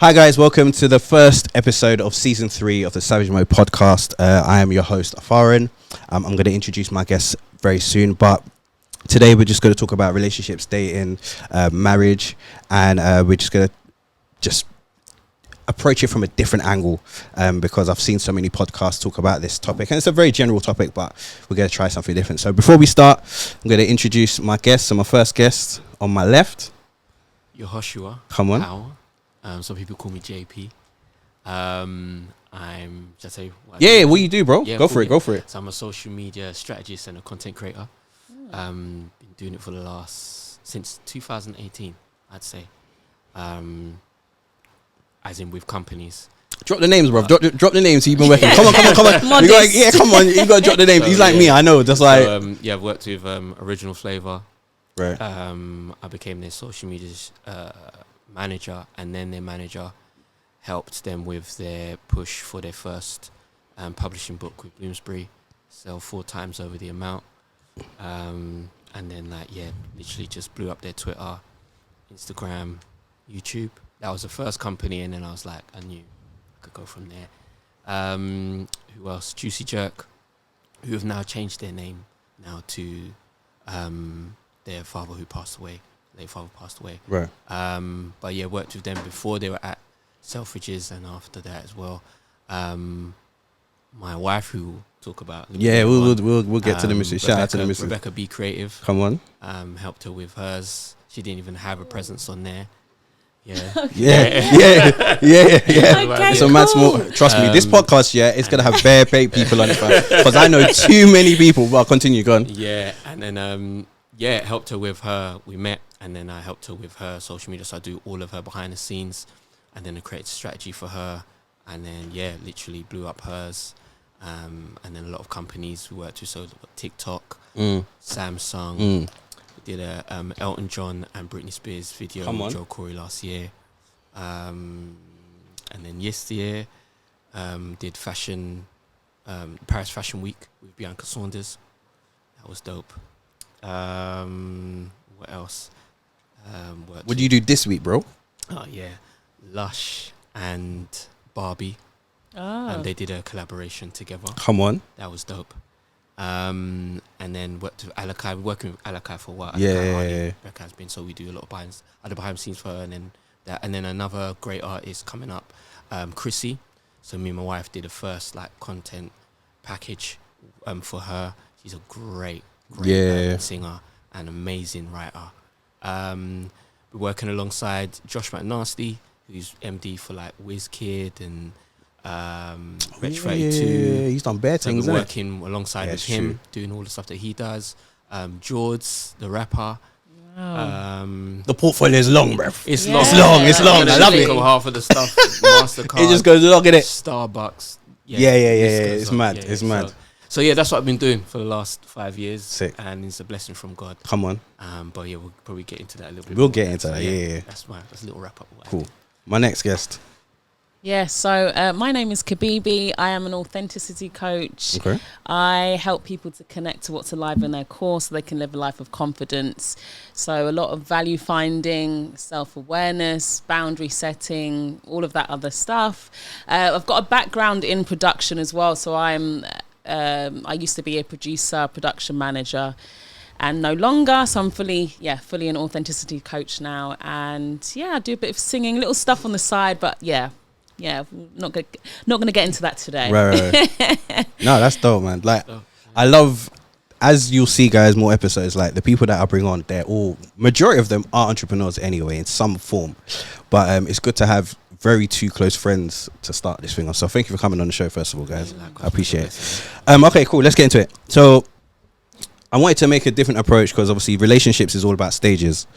Hi guys, welcome to the first episode of season 3 of the Savage Mode podcast. I am your host, Afarin. I'm going to introduce my guests very soon, but today we're just going to talk about relationships, dating, marriage, and we're just going to approach it from a different angle because I've seen so many podcasts talk about this topic, and it's a very general topic, but we're going to try something different. So before we start, I'm going to introduce my guests. So my first guest on my left. Yehoshua. Come on. Power. Some people call me JP. I'm just say what you do, bro. Yeah, go for it. So I'm a social media strategist and a content creator. Been doing it for since 2018, I'd say. As in with companies. Drop the names, bro. Drop the names. You've been working. Come on. Come on. You got to drop the names. So, he's like me. I know. Just like. I've worked with Original Flavor. Right. I became their social media manager, and then their manager helped them with their push for their first publishing book with Bloomsbury, sell 4 times over the amount, and then literally just blew up their Twitter, Instagram, YouTube. That was the first company, and then I was like, I knew I could go from there. Who else? Juicy Jerk, who have now changed their name now to their father who passed away. Their father passed away. Right. But yeah, worked with them before they were at Selfridges, and after that as well. My wife, who we'll talk about. We'll get to the missus. Shout out to the missus. Rebecca Be Creative. Come on. Helped her with hers. She didn't even have a presence on there. Yeah. Okay, so Matt's more. Trust me, this podcast, it's gonna have bare people on it, because I know too many people. Well, continue, go on. Yeah, and then helped her with her. We met, and then I helped her with her social media. So I do all of her behind the scenes, and then I created a strategy for her, and then literally blew up hers. And then a lot of companies we worked with, so TikTok, TikTok, Samsung. We did a Elton John and Britney Spears video with Joe Corey last year, and then yesterday did fashion, Paris Fashion Week with Bianca Saunders. That was dope. What else? What do you do this week, bro? Oh yeah, Lush and Barbie. They did a collaboration together. Come on. That was dope. And then worked with Alakai. Working with Alakai for a while. Rebecca has been, so we do a lot of behind the scenes for her, and then that, and then another great artist coming up, Chrissy. So me and my wife did a first content package for her. She's a great singer and amazing writer. We're working alongside Josh McNasty, who's MD for WizKid and Rich 32. He's done bare things. We're working alongside with him, doing all the stuff that he does. George, the rapper. Wow. The portfolio is long, bruv. It's long. It's long. I love it. Half of the stuff. Mastercard. It just goes long, innit? Starbucks. It's mad. It's mad. So that's what I've been doing for the last 5 years. Sick. And it's a blessing from God. Come on. But we'll probably get into that a little bit. We'll get into that. Yeah. That's a little wrap up. Cool. My next guest. Yeah, so my name is Kabibi. I am an authenticity coach. Okay. I help people to connect to what's alive in their core so they can live a life of confidence. So a lot of value finding, self-awareness, boundary setting, all of that other stuff. I've got a background in production as well. So I used to be a producer, production manager, and no longer. So I'm fully an authenticity coach now. And I do a bit of singing, little stuff on the side, but not gonna get into that today. Right. No, that's dope, man. I love, as you'll see, guys, more episodes. The people that I bring on, majority of them are entrepreneurs anyway, in some form. But it's good to have two close friends to start this thing off. So thank you for coming on the show, first of all, guys. I appreciate it. Okay, cool. Let's get into it. So I wanted to make a different approach because obviously relationships is all about stages.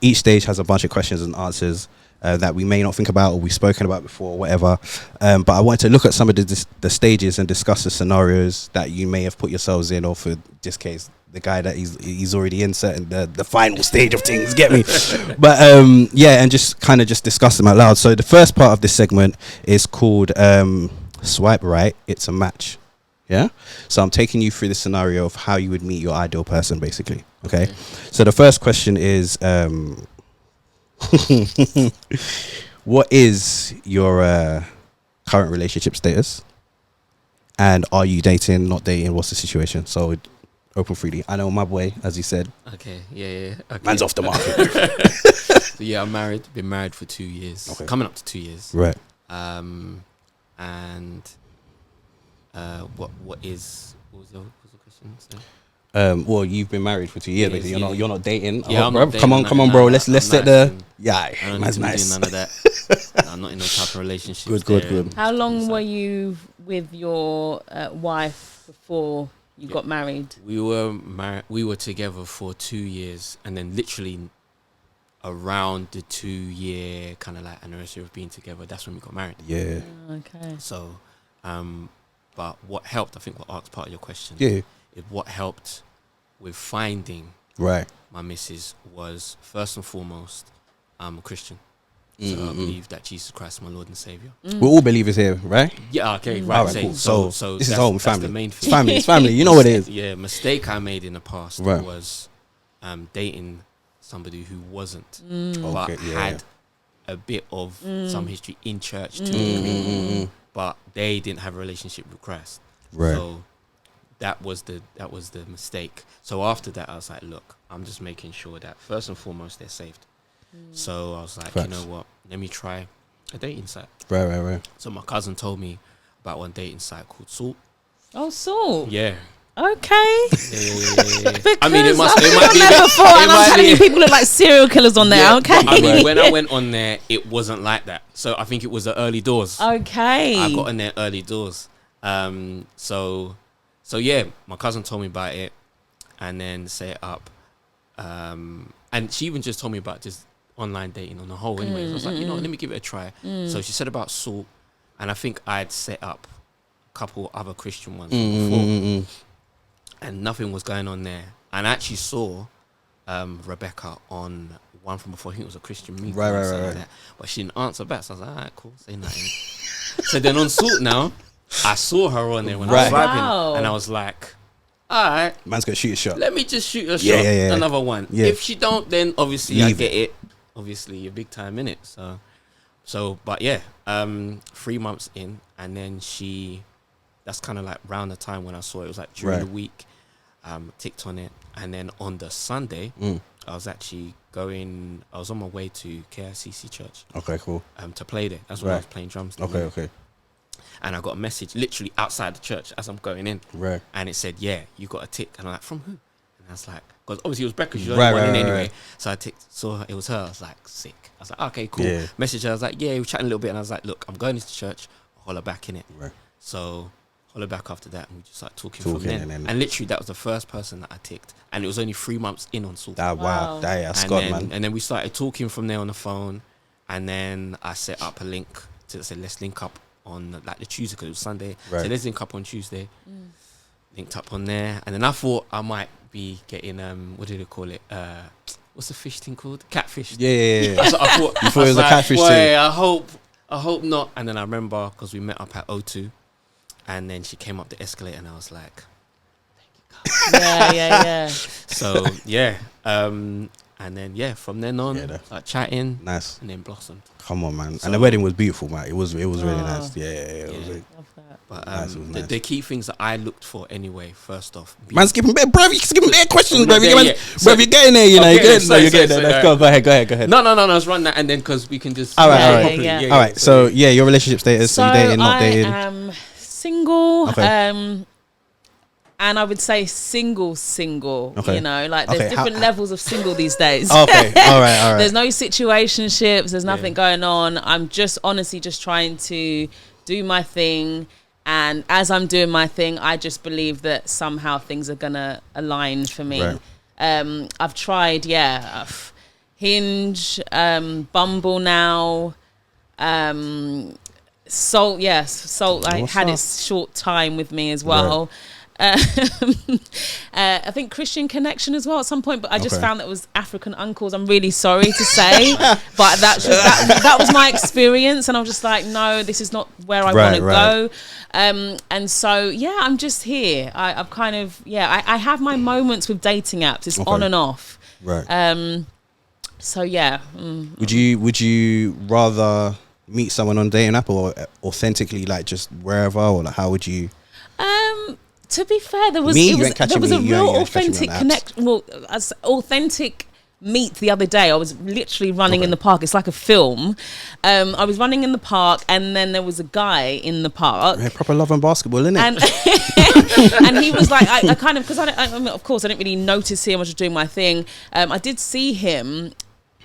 Each stage has a bunch of questions and answers that we may not think about or we've spoken about before or whatever. But I wanted to look at some of the stages and discuss the scenarios that you may have put yourselves in, or for this case, the guy that he's already in certain the final stage of things, get me? But and just discuss them out loud. So the first part of this segment is called Swipe Right, It's a Match. Yeah. So I'm taking you through the scenario of how you would meet your ideal person, basically. Okay. So the first question is what is your current relationship status? And are you dating, not dating? What's the situation? So open freely. I know my boy, as you said. Okay, yeah. Okay. Man's off the market. So yeah, I'm married. Been married for 2 years. Okay. Coming up to 2 years. Right. And what was the question? So? Well, you've been married for 2 years. Basically. You're not dating. Yeah, I'm bro. not Come dating, on, bro. I'm Let's nice set the. and Yeah, I don't man's need to be nice. doing none of that. I'm not in no type of relationship. Good. How long were you with your wife before you got married? We were married. We were together for 2 years, and then literally around the 2 year kind of like anniversary of being together, that's when we got married. Yeah. Okay. So, but what helped, I think, what asked part of your question. Yeah. Is what helped with finding Right. my missus was first and foremost, I'm a Christian. So I believe that Jesus Christ is my Lord and Savior. We're all believers here, right? Yeah, okay, right. All right, cool. So this is home, family. The main thing. It's family. You know what it is. Yeah, mistake I made in the past Right. was dating somebody who wasn't, Mm. but Okay, yeah. had a bit of some history in church to a degree, but they didn't have a relationship with Christ. Right. So that was the mistake. So after that, I was like, look, I'm just making sure that first and foremost they're saved. So I was like, Facts. you know what? Let me try a dating site. Right. So my cousin told me about one dating site called Salt. Oh, so Yeah. okay. Yeah. I mean, it might be. Before, and I'm telling you, people look like serial killers on there. Yeah, Okay. I mean, when I went on there, it wasn't like that. So I think it was the early doors. Okay. I got in there early doors. So yeah, my cousin told me about it, and then set it up. And she even just told me about just online dating on the whole. Anyway, so I was like, you know, let me give it a try. So she said about Salt, and I think I'd set up a couple other Christian ones before, and nothing was going on there. And I actually saw Rebecca on one from before. I think it was a Christian meeting, Right. like that. But she didn't answer back. So I was like, all right, cool, say nothing. So then on Salt now, I saw her on there when I was Right. vibing, Wow. and I was like, all right, Man's gonna shoot a shot. let me just shoot a shot, Yeah. another one. Yeah. If she don't, then obviously I Leave get it. Obviously, you're big time in it. So, but yeah, 3 months in, and then that's kind of like round the time when I saw it. It was like during Right. the week, ticked on it, and then on the Sunday, I was actually I was on my way to KICC Church, Okay, cool. to play there. That's when I Right. was playing drums. Okay. And I got a message literally outside the church as I'm going in. Right. And it said, yeah, you got a tick. And I'm like, from who? And I was like, because obviously it was Becca. She was Right, the one in right, anyway. right. So I saw it was her. I was like, sick. I was like, okay, cool. Yeah. Message her. I was like, yeah, we were chatting a little bit. And I was like, look, I'm going into church. I'll holler back in it. Right. So holler back after that. And we just started talking from Talking then. and then- And literally that was the first person that I ticked. And it was only 3 months in on Salt. Wow. Wow. That's And God, then, man. and then we started talking from there on the phone. And then I set up a link to say, let's link up on like the Tuesday, because it was Sunday. Right. So let's link up on Tuesday. Linked up on there. And then I thought I might be getting, what do they call it? What's the fish thing called? Catfish. Yeah. So I thought, You thought it was a catfish boy, thing? I hope not. And then I remember, because we met up at O2, and then she came up the escalator, and I was like, Yeah. so yeah. And then from then on, Yeah, like chatting, Nice. and then blossomed. Come on, man. So- And the wedding was beautiful, man. It was really Oh. nice. Yeah. It was Yeah. really- Love that. But Nice, it was nice. the key things that I looked for anyway, first off, Man's giving me, bro. You skipping me questions, bro. Yeah, yeah. Bro, you're getting there. You know, Okay, you're getting so- there. You're so- getting so, there. Let's yeah. go. Go ahead. No, let's run that, and then because we can just All right, Yeah, all right. properly. yeah. All right. So yeah, your relationship status. So Are you dating? Not dating? I am single. Okay. And I would say single. Okay. You know, like there's Okay, how- different levels of single these days. Okay. All right. There's no situationships. There's nothing Yeah. going on. I'm just honestly just trying to do my thing. And as I'm doing my thing, I just believe that somehow things are going to align for me. Right. I've tried, Hinge, Bumble now. Salt, yes. Salt, I What's had up? its short time with me as well. I think Christian Connection as well at some point, but I just Okay. found that it was African uncles. I'm really sorry to say, but that was my experience, and I was just like, no, this is not where I want to go. And so I'm just here. I've kind of I have my moments with dating apps. It's Okay. on and off. Right. So yeah. Would you rather meet someone on a dating app or authentically, like just wherever, or like how would you? To be fair, there was a real authentic connection. Well, as authentic meet the other day. I was literally running in the park. It's like a film. I was running in the park, and then there was a guy in the park. Yeah, proper love and basketball, isn't it? And he was like, I kind of, because of course I didn't really notice him. I was just doing my thing. I did see him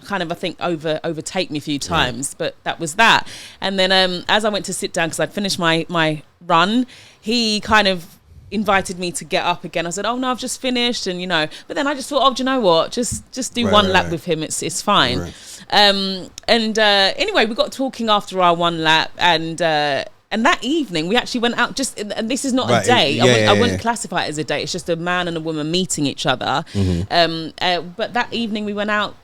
kind of, I think, overtake me a few times, but that was that. And then as I went to sit down, because I'd finished my run, he kind of invited me to get up again. I said, oh no, I've just finished, and but then I just thought, oh, do you know what, just do one lap with him, it's fine. Anyway, we got talking after our one lap, and that evening we actually went out, and this is not a date. I wouldn't classify it as a date. It's just a man and a woman meeting each other. But that evening we went out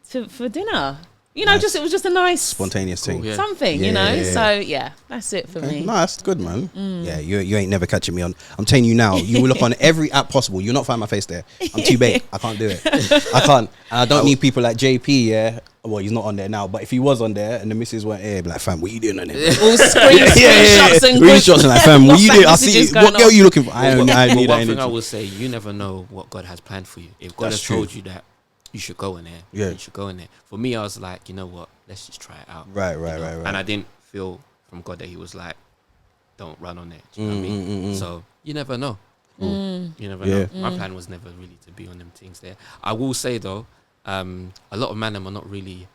for dinner. Nice. It was just a nice spontaneous thing. Something, So yeah, that's it for me. No, that's good, man. Yeah, you ain't never catching me on. I'm telling you now, you will look on every app possible. You'll not find my face there. I'm too big. I can't do it. I can't. And I don't need people like JP, yeah. Well, he's not on there now, but if he was on there and the missus weren't here, be like, fam, what you doing on there? All screenshots and screenshots and like, fam, what you doing? I see. What girl are you looking for? I need that energy. One thing I will say, you never know what God has planned for you. If God has told you that you should go in there, you should go in there. For me, I was like, you know what? Let's just try it out. Right. And I didn't feel from God that he was like, don't run on there. Do you know what I mean? So you never know. You never know. My plan was never really to be on them things there. I will say though, a lot of men are not really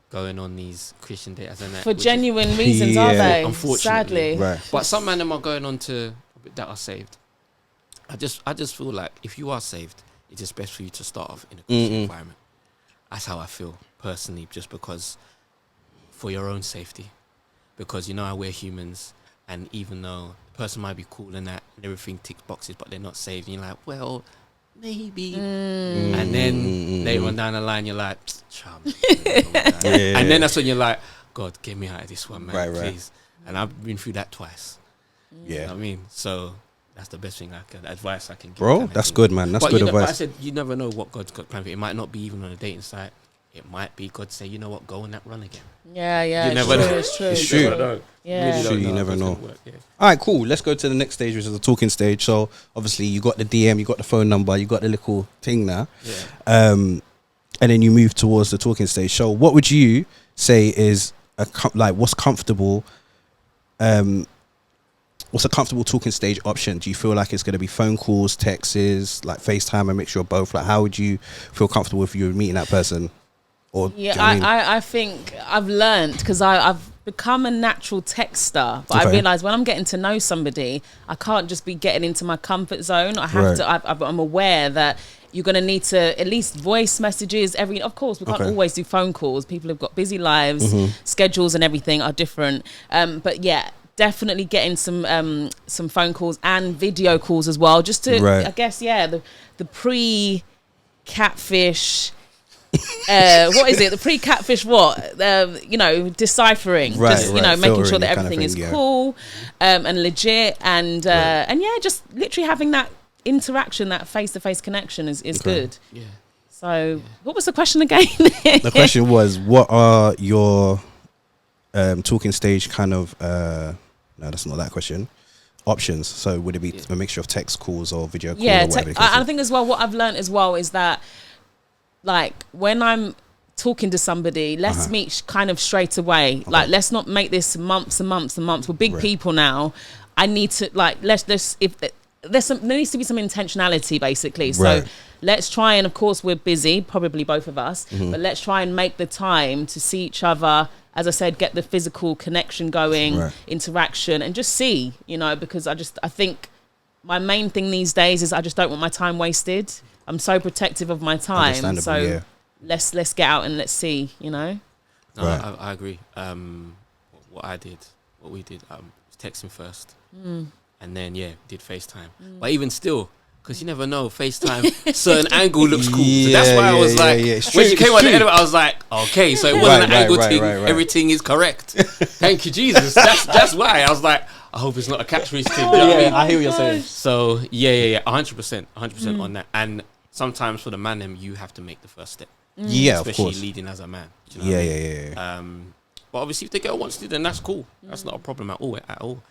going on these Christian dates for genuine reasons, are they? Unfortunately, sadly. But some men are going on to that are saved. I just feel like if you are saved, it's just best for you to start off in a Christian environment. That's how I feel personally, just because for your own safety, because how we're humans, and even though the person might be cool and that and everything ticks boxes, but they're not saved, and you're like, well, maybe. And then later on down the line, you're like, chum. And then that's when you're like, God, get me out of this one, man, please. And I've been through that twice. You know what I mean? So that's the best thing advice I can give. Bro, that's good, man. That's good advice. But I said, you never know what God's got planned for you. It might not be even on a dating site. It might be God say, you know what, go on that run again. Yeah. You never know. It's true. It's true. Yeah. It's true, you never know. All right, cool. Let's go to the next stage, which is the talking stage. So obviously you got the DM, you got the phone number, you got the little thing now. And then you move towards the talking stage. So what would you say is what's comfortable? What's a comfortable talking stage option? Do you feel like it's going to be phone calls, texts, like FaceTime, and mixture of both? Like, how would you feel comfortable if you were meeting that person? Or I think I've learned, because I've become a natural texter, but I realise when I'm getting to know somebody, I can't just be getting into my comfort zone. I have to. I'm aware that you're going to need to at least voice messages of course we can't always do phone calls. People have got busy lives, schedules and everything are different. But yeah, definitely getting some phone calls and video calls as well, just to I guess the pre-catfish. What is it? The pre-catfish deciphering, just making sure that everything is cool and legit, and just literally having that interaction, that face-to-face connection is good. So what was the question again? The question was, what are your talking stage kind of no, that's not that question. Options. So would it be a mixture of text calls or video calls? Yeah, I think as well, what I've learned as well is that, like, when I'm talking to somebody, let's meet kind of straight away. Like, let's not make this months and months and months. We're big people now. I need to, like, there needs to be some intentionality, basically. So let's try, and of course we're busy, probably both of us, but let's try and make the time to see each other. As I said, get the physical connection going, interaction, and just see, because I think my main thing these days is I just don't want my time wasted. I'm so protective of my time, so let's get out and let's see, No, I agree. What we did, was texting first, and then did FaceTime. But even still, because you never know, FaceTime, certain angle looks cool. So that's why I was like, when she came on the end of it, I was like, okay, so it wasn't an angle thing. Everything is correct. Thank you, Jesus. That's why I was like, I hope it's not a catchphrase thing. You know what I mean? I hear what you're saying. So 100% on that. And sometimes for the man, you have to make the first step. Yeah, of especially course. leading as a man. Do you know what I mean? Yeah. But obviously, if the girl wants to, then that's cool. That's not a problem at all.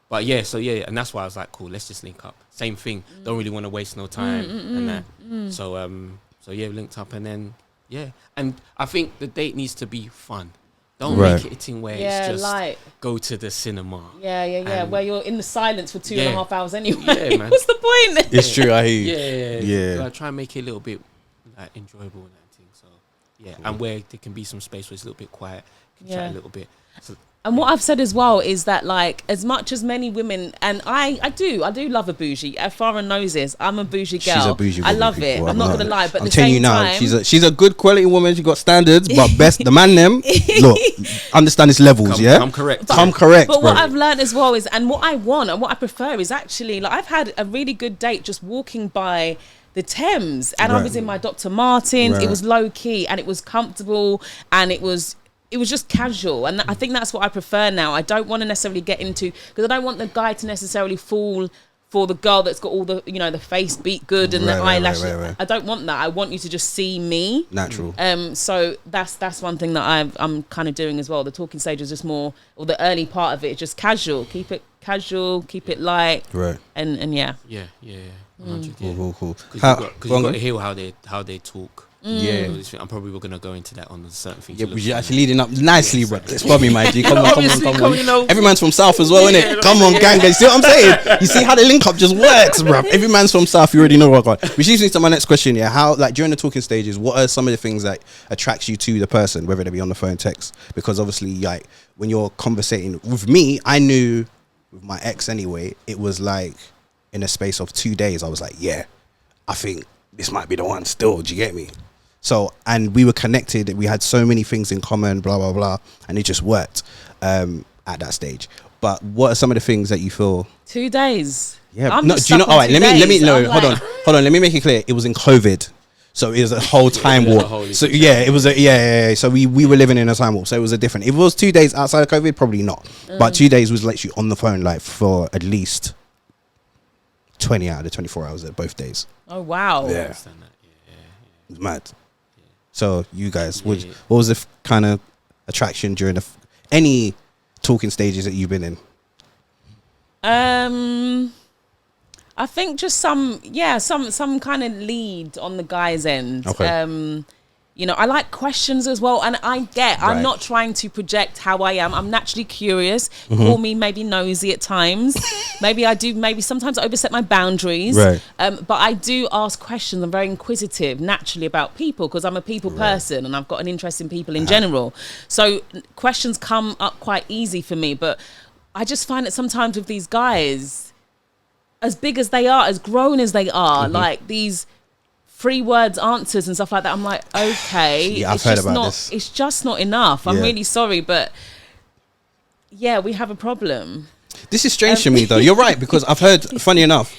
But yeah, so yeah, and that's why I was like, cool, let's just link up. Same thing. Don't really want to waste no time and that. So yeah, we linked up, and then and I think the date needs to be fun. Don't make it a thing where it's just like, go to the cinema. Yeah. Where you're in the silence for 2.5 hours anyway. Yeah, man. What's the point? It's true. I hear you. Yeah. Like, try and make it a little bit like enjoyable and that thing. So yeah, and where there can be some space where it's a little bit quiet, can chat a little bit. So, and what I've said as well is that, like, as much as many women, and I do love a bougie. Farah knows this. I'm a bougie girl. She's a bougie. I love it. Well, I'm not gonna lie, but I'm at the telling same you now, time, she's a good quality woman. She got standards, but the man them look, understand its levels. come correct. Come correct. But bro. what I've learned as well is, and what I want and what I prefer is actually, like, I've had a really good date just walking by the Thames, and I was in my Dr. Martens. It was low key and it was comfortable, and it was just casual, and I think that's what I prefer now. I don't want to necessarily get into, because I don't want the guy to necessarily fall for the girl that's got all the, you know, the face beat good and the eyelashes. Right. I don't want that. I want you to just see me natural. So that's one thing that I'm kind of doing as well. The talking stage is just more, or the early part of it is just casual. Keep it casual, keep it light, right? And yeah. 100, Cool. Because you got to hear how they talk. Yeah, I'm probably going to go into that on certain things. Yeah, but you're actually leading up nicely, bro. It's probably my G. Come on. You know, every man's from South as well, innit? Come on, gang. You see what I'm saying? You see how the link up just works, bro. Every man's from South. You already know what I got. Which leads me to my next question. Yeah, how, like, during the talking stages, what are some of the things that attracts you to the person, whether they be on the phone, text? Because obviously, like, when you're conversating with me, I knew with my ex anyway, it was like in a space of 2 days, I was like, yeah, I think this might be the one still. Do you get me? So, and we were connected. We had so many things in common, blah, blah, blah. And it just worked at that stage. But what are some of the things that you feel? 2 days. Yeah. No, do you know? All right, let me no, hold on. Let me make it clear. It was in COVID. So it was a whole time warp. So yeah, it was So we were living in a time warp. So it was a different. If it was 2 days outside of COVID, probably not. But 2 days was literally on the phone, like, for at least 20 out of the 24 hours at both days. Oh, wow. Yeah. It was mad. So you guys, what was the kind of attraction during any talking stages that you've been in? I think just some kind of lead on the guy's end. Okay. You know, I like questions as well, and I'm not trying to project how I am. I'm naturally curious. Call me maybe nosy at times. maybe sometimes I overstep my boundaries. Right. But I do ask questions. I'm very inquisitive naturally about people, because I'm a people person and I've got an interest in people in general. So questions come up quite easy for me, but I just find that sometimes with these guys, as big as they are, as grown as they are, like these 3 words answers and stuff like that, I'm like, okay, yeah, I've heard about this. It's just not enough. I'm really sorry, but yeah, we have a problem. This is strange to me, though. You're right, because I've heard, funny enough,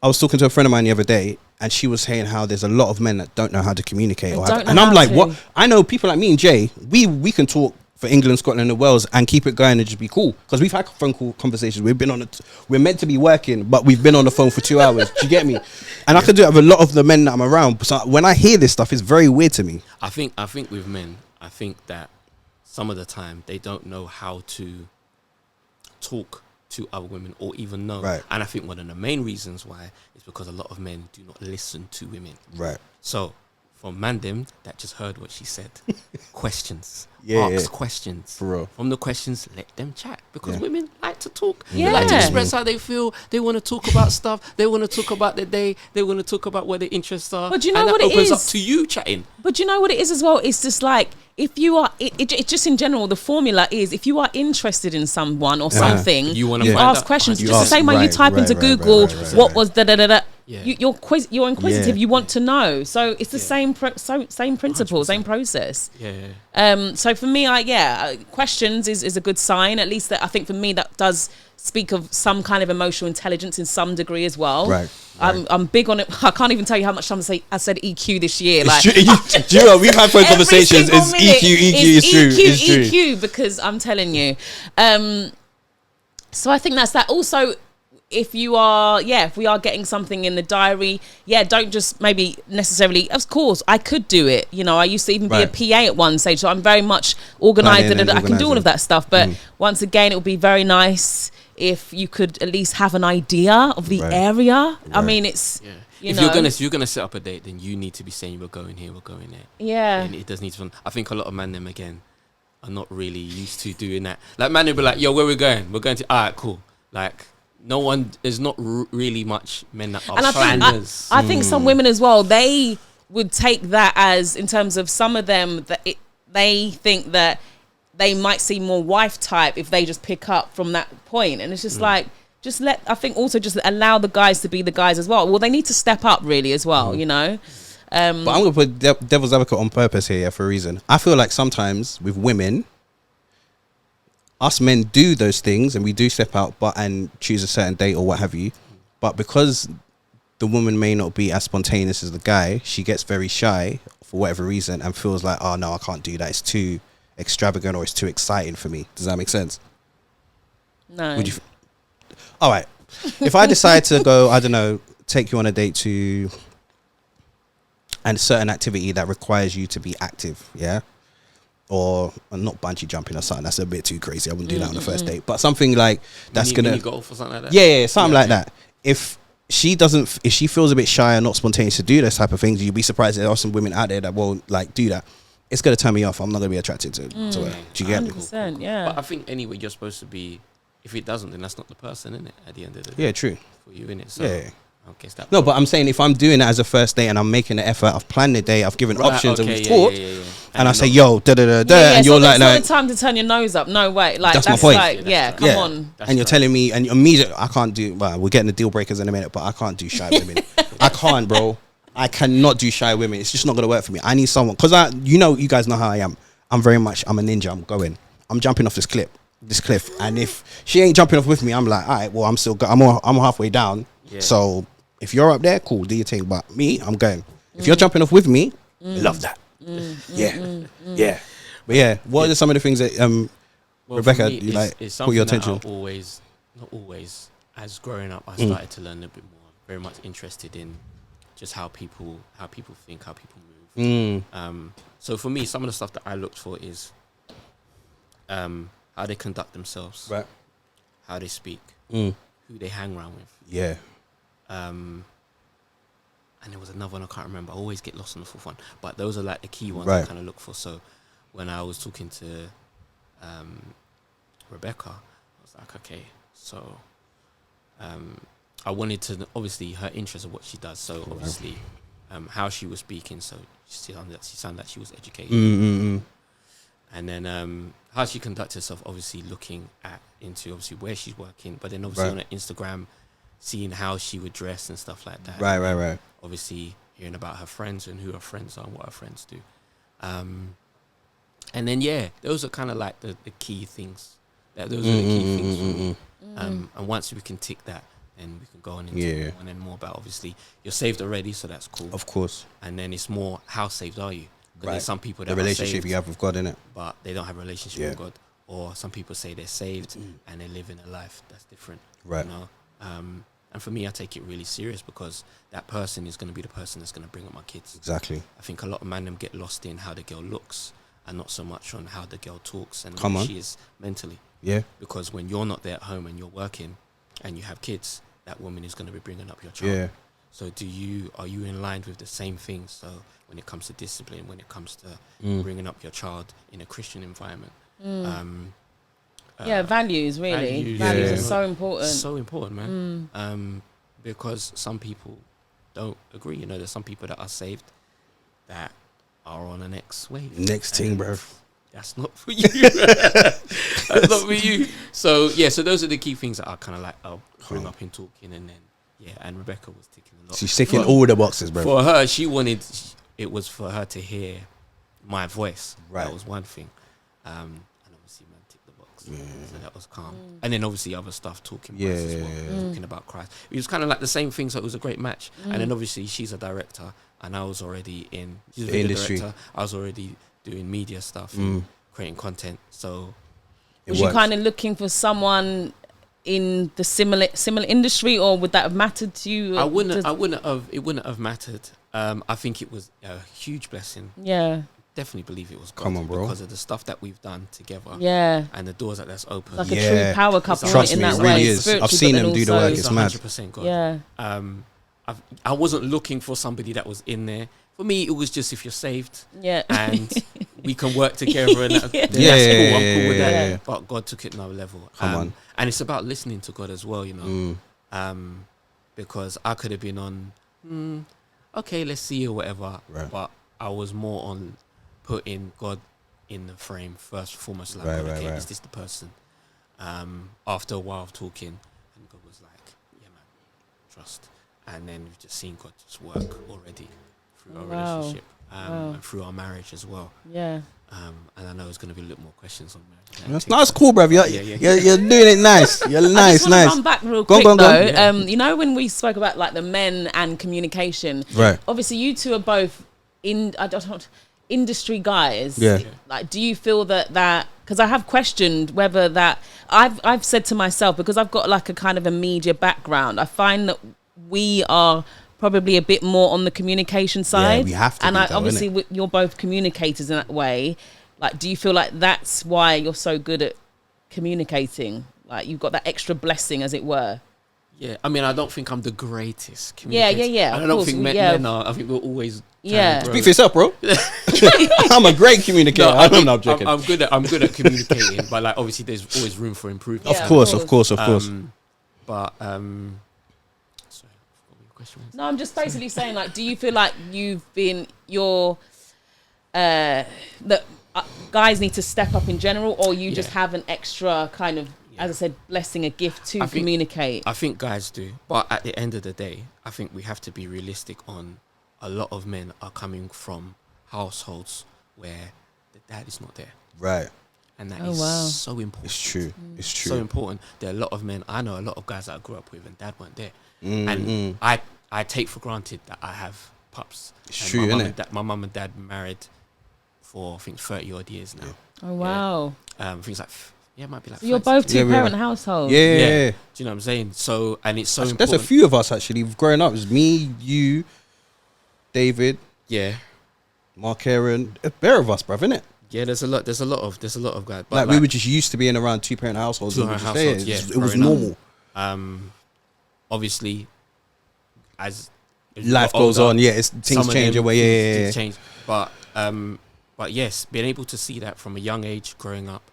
I was talking to a friend of mine the other day, and she was saying how there's a lot of men that don't know how to communicate. And I'm like, what? I know people like me and Jay, we can talk for England, Scotland and Wales and keep it going and just be cool, because we've had phone call conversations. We're meant to be working, but we've been on the phone for 2 hours. Do you get me? And I can do it with a lot of the men that I'm around. So when I hear this stuff, it's very weird to me. I think with men, I think that some of the time they don't know how to talk to other women, or even know. Right. And I think one of the main reasons why is because a lot of men do not listen to women. Right. So for Mandem that just heard what she said, questions. Ask questions. For real. From the questions, let them chat, because women like to talk. They like to express how they feel. They want to talk about stuff. They want to talk about their day. They want to talk about where their interests are. But you know what it is? Opens up to you chatting. But you know what it is as well? It's just like, if you are, it just in general, the formula is, if you are interested in someone or something, you want to ask questions. Just the same way you type into Google, what was da-da-da-da. Yeah. You're inquisitive. You want to know. So it's the same principle, 100%. Same process. So for me, questions is a good sign. At least that, I think for me, that does speak of some kind of emotional intelligence in some degree as well. Right. I'm big on it. I can't even tell you how much times I said EQ this year. Like, do you know, we've had phone conversations. It's EQ. It's true. EQ, because I'm telling you. So I think that's that. Also, if we are getting something in the diary, don't just maybe necessarily, of course, I could do it. You know, I used to even be a PA at one stage, so I'm very much organised. I can do all of that stuff. But once again, it would be very nice if you could at least have an idea of the area. I mean, it's... Yeah. If you're gonna set up a date, then you need to be saying we're going here, we're going there. Yeah. And it does need to. I think a lot of men, them again, are not really used to doing that. Like, man, they'll be like, "Yo, where we going? We're going to. Alright, cool." Like, no one. There's not really much men that are planners. I think some women as well. They would take that as, in terms of some of them, they think that they might see more wife type if they just pick up from that point, and it's just like. Just allow the guys to be the guys as well. Well, they need to step up really as well, you know. But I'm going to put devil's advocate on purpose here for a reason. I feel like sometimes with women, us men do those things and we do step out and choose a certain date or what have you. But because the woman may not be as spontaneous as the guy, she gets very shy for whatever reason and feels like, oh no, I can't do that. It's too extravagant or it's too exciting for me. Does that make sense? No. Would you... All right. If I decide to go, I don't know, take you on a date to a certain activity that requires you to be active, yeah? Or not bungee jumping or something. That's a bit too crazy. I wouldn't do that on the first date. But something like that's mini golf or something like that. Yeah, something like that. If she feels a bit shy and not spontaneous to do those type of things, you'd be surprised there are some women out there that won't like do that. It's gonna turn me off. I'm not gonna be attracted to her. Do you get me? 100%, yeah. But I think anyway, you're supposed to be. If it doesn't, then that's not the person, isn't it? At the end of the day. Yeah, true. For you, innit? So yeah. I guess that. No, but I'm saying if I'm doing it as a first date and I'm making the effort, I've planned the day, I've given options and we've talked, and I say, yo, and you're like, not the time to turn your nose up. No way, like that's my point. Like, come on. And you're telling me, and immediately I can't do. Well, we're getting the deal breakers in a minute, but I can't do shy women. I can't, bro. I cannot do shy women. It's just not gonna work for me. I need someone because you guys know how I am. I'm a ninja. I'm jumping off this cliff, and if she ain't jumping off with me, I'm like, all right, well, I'm halfway down. Yeah. So if you're up there, cool, do your thing. But me, I'm going. If you're jumping off with me, I love that. Yeah. But yeah, what are some of the things that Rebecca, you like put your attention? Not always. As growing up, I started to learn a bit more. Very much interested in just how people think, how people move. So for me, some of the stuff that I looked for is how they conduct themselves, right? How they speak, who they hang around with. Yeah. And there was another one I can't remember. I always get lost on the fourth one. But those are like the key ones right. I kind of look for. So when I was talking to Rebecca, I was like, okay, so I wanted to, obviously, her interest of what she does. So obviously, how she was speaking. So she sounded like she was educated. And then how she conducts herself, obviously looking into obviously where she's working, but then obviously on her Instagram, seeing how she would dress and stuff like that. Right. Obviously hearing about her friends and who her friends are and what her friends do. And then those are kind of like the key things. Those are the key things for me. And once we can tick that, then we can go on into and then more about obviously you're saved already, so that's cool. Of course. And then it's more how saved are you? Because there's some people that the relationship you have with God, innit? But they don't have a relationship with God. Or some people say they're saved and they're living a life that's different. Right. You know? And for me, I take it really serious because that person is going to be the person that's going to bring up my kids. Exactly. I think a lot of men get lost in how the girl looks and not so much on how the girl talks and how she is mentally. Yeah. Because when you're not there at home and you're working and you have kids, that woman is going to be bringing up your child. Yeah. So are you in line with the same things? So when it comes to discipline, when it comes to bringing up your child in a Christian environment. Values, really. Values are so important. So important, man. Because some people don't agree. You know, there's some people that are saved that are on the next wave. Next thing, bro. That's not for you. That's not for you. So those are the key things that I kind of like. I'll bring up in talking, and then and Rebecca was ticking a lot. She's ticking all the boxes, bro. For her, it was for her to hear my voice. Right. That was one thing. And obviously, man, tick the box. So that was calm. And then obviously other stuff, talking talking about Christ. It was kind of like the same thing. So it was a great match. And then obviously she's a director, and I was already in the industry. I was already doing media stuff, creating content. So was you kind of looking for someone in the similar industry, or would that have mattered to you? It wouldn't have mattered. I think it was a huge blessing. Yeah. Definitely believe it was God. Come on, bro. Because of the stuff that we've done together. Yeah. And the doors that's opened. Like a true power couple. Trust in me, that it really way. is. I've seen them do the work. It's mad. 100% God. Yeah. I wasn't looking for somebody that was in there. For me, it was just if you're saved, and we can work together, and that's cool. I'm cool with that. Yeah. But God took it another level. Come on. And it's about listening to God as well, you know. Because I could have been on, okay, let's see or whatever. Right. But I was more on putting God in the frame first and foremost. Like, Right. is this the person? After a while of talking, and God was like, yeah, man, trust. And then we've just seen God just work already through our relationship and through our marriage as well. Yeah. And I know there's going to be a little more questions on marriage. That's nice, cool, bruv. You're doing it nice. You're I just nice. Run back real Go quick on. though. Yeah. You know when we spoke about like the men and communication. Right. Obviously, you two are both industry guys. Yeah. Like, do you feel that because I have questioned whether that I've said to myself, because I've got like a kind of a media background, I find that we are probably a bit more on the communication side. Yeah, we have to. And be, obviously you're both communicators in that way. Like, do you feel like that's why you're so good at communicating? Like, you've got that extra blessing, as it were. Yeah, I mean, I don't think I'm the greatest communicator. Yeah. I don't think men are. I think we're always. Speak for yourself, bro. I'm a great communicator. No, I'm not joking. I'm good at communicating, but like obviously there's always room for improvement. Yeah, of course. But sorry, what your question was? No, I'm just basically saying, like, do you feel like you've been that guys need to step up in general, or you just have an extra kind of, as I said, blessing, a gift to communicate? I think guys do, but at the end of the day, I think we have to be realistic on a lot of men are coming from households where the dad is not there. Right. And that is so important. It's true. It's true. So important. There are a lot of men, I know a lot of guys that I grew up with and dad weren't there. And I take for granted that I have pups. It's and true, isn't it? My mum and dad married for, I think, 30 odd years now. Oh, wow. Things like, it might be like. So you're both two-parent households. Yeah. Do you know what I'm saying? So, and it's so important. There's a few of us actually. Growing up, it was me, you, David, Mark, Aaron, a pair of us, bruv, innit? Yeah, there's a lot of guys. But Like we were just used to being around two-parent households. It was normal. Obviously, as life goes on, things change away. Things change. But yes, being able to see that from a young age, growing up,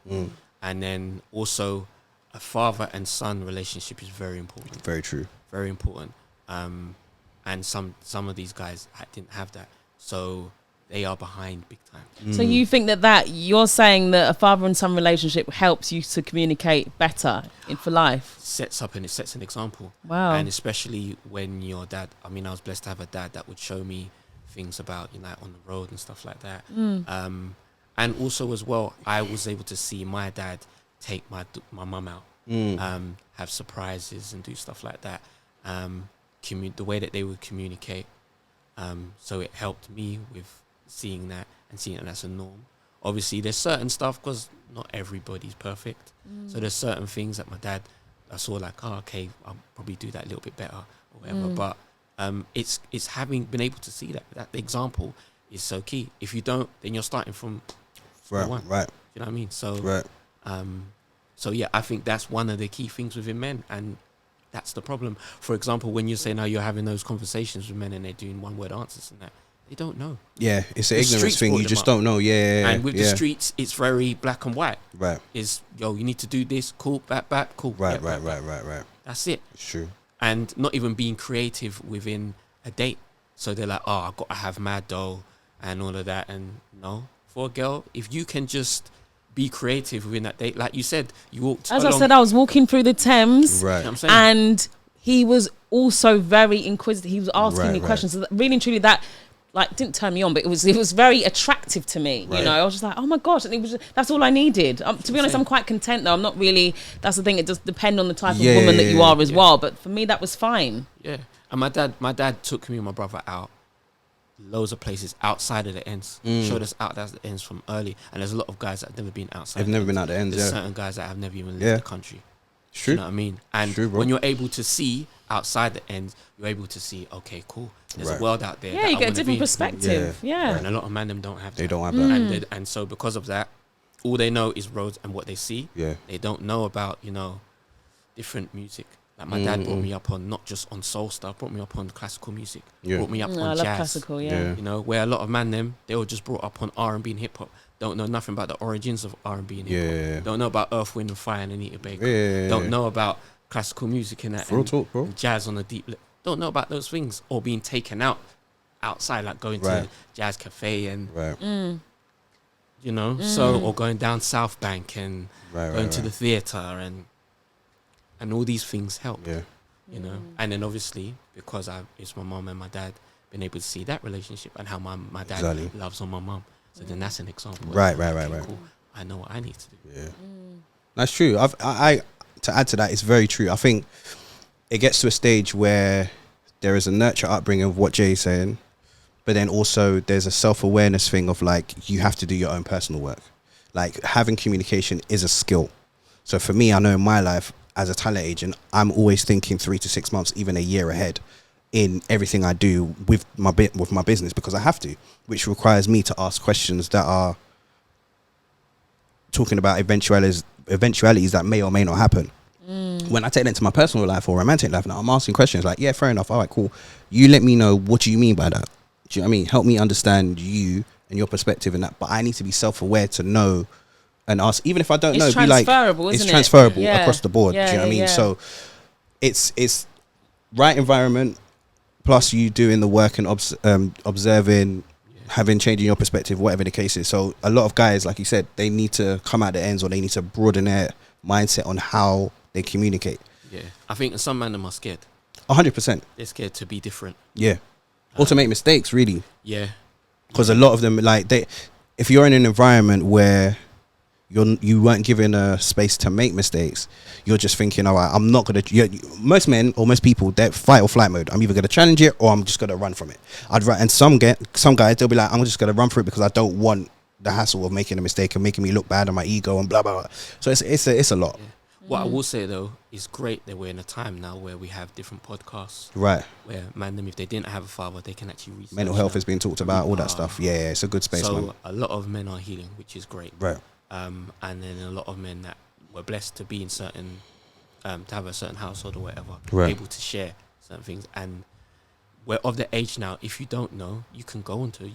and then also a father and son relationship is very important. Very true. Very important. And some of these guys didn't have that, so they are behind big time. So you think that you're saying that a father and son relationship helps you to communicate better for life? It sets an example. Wow. And especially when your dad, I mean, I was blessed to have a dad that would show me things about, like on the road and stuff like that. And also as well, I was able to see my dad take my mum out, have surprises and do stuff like that. The way that they would communicate. So it helped me with seeing that and seeing that that's a norm. Obviously, there's certain stuff because not everybody's perfect. So there's certain things that my dad, I saw like, okay, I'll probably do that a little bit better or whatever. But it's having been able to see that the example is so key. If you don't, then you're starting from one. Right. You know what I mean? So right. So yeah, I think that's one of the key things within men, and that's the problem. For example, when you say now you're having those conversations with men and they're doing one-word answers and that, they don't know. Yeah, it's an ignorance thing. You just don't know. Yeah. And with the streets, it's very black and white. Right. Is you need to do this. Cool. Back. Cool. Right. Yeah, Right. That's it. It's true. And not even being creative within a date. So they're like, I've got to have mad dough and all of that. And no, for a girl, if you can just be creative within that date, like you said, you walked. As I said, I was walking through the Thames, right? You know what I'm saying? And he was also very inquisitive. He was asking me questions. So that really and truly, that didn't turn me on, but it was very attractive to me. Right. You know, I was just like, oh my gosh, and that's all I needed. To be honest, I'm quite content though. I'm not really. That's the thing. It does depend on the type of woman that you are as well. But for me, that was fine. Yeah, and my dad took me and my brother out loads of places outside of the ends. Showed us out the ends from early, and there's a lot of guys that have never been outside. They've never been out the ends. There's certain guys that have never even left the country. True. You know what I mean? And True, bro. when you're able to see outside the ends, you're able to see, okay, cool. There's a world out there. Yeah, that you I get a wanna different be. perspective. Yeah. And a lot of men them don't have that. They don't have that. And so because of that, all they know is roads and what they see. Yeah. They don't know about, different music. Like my dad brought me up on not just on soul stuff, brought me up on classical music, brought me up on I love jazz. classical, Yeah. Where a lot of them, they were just brought up on R&B and hip hop. Don't know nothing about the origins of R&B and hip hop. Yeah. Don't know about Earth, Wind and Fire and Anita Baker. Yeah. Don't know about classical music and that. Real talk, bro. And jazz on a deep level. Don't know about those things, or being taken outside, like going to jazz cafe and so, or going down South Bank and going to the theatre and all these things help. Yeah. And then obviously because it's my mom and my dad, been able to see that relationship and how my dad loves on my mom. So then that's an example. Right. Cool. I know what I need to do. Yeah. That's true. I to add to that, it's very true. I think it gets to a stage where there is a nurture upbringing of what Jay's saying, but then also there's a self-awareness thing of like, you have to do your own personal work. Like having communication is a skill. So for me, I know in my life as a talent agent, I'm always thinking 3 to 6 months, even a year ahead in everything I do with my business, because I have to, which requires me to ask questions that are talking about eventualities that may or may not happen. When I take that into my personal life or romantic life, now I'm asking questions like, yeah, fair enough. All right, cool. You let me know, what do you mean by that? Do you know what I mean? Help me understand you and your perspective in that. But I need to be self-aware to know and ask, even if I don't know, be like, it's transferable across the board. Yeah, do you know what I mean? yeah. So it's right environment plus you doing the work and observing, changing your perspective, whatever the case is. So a lot of guys, like you said, they need to come out the ends, or they need to broaden their mindset on how they communicate. Yeah, I think some men are scared. 100%. They're scared to be different. Yeah. Or to make mistakes, really. Yeah. Because a lot of them, like, if you're in an environment where you weren't given a space to make mistakes, you're just thinking, all right, I'm not going to... Most men or most people, they're fight or flight mode. I'm either going to challenge it or I'm just going to run from it. And some guys, they'll be like, I'm just going to run for it because I don't want the hassle of making a mistake and making me look bad on my ego and blah, blah, blah. So it's a lot. Yeah. What I will say, though, is great that we're in a time now where we have different podcasts. Right. Where, if they didn't have a father, they can actually research. Mental health has been talked about, all that stuff. Yeah, it's a good space, so man. A lot of men are healing, which is great. Right. And then a lot of men that were blessed to be in certain, to have a certain household or whatever, able to share certain things. And we're of the age now, if you don't know, you can go onto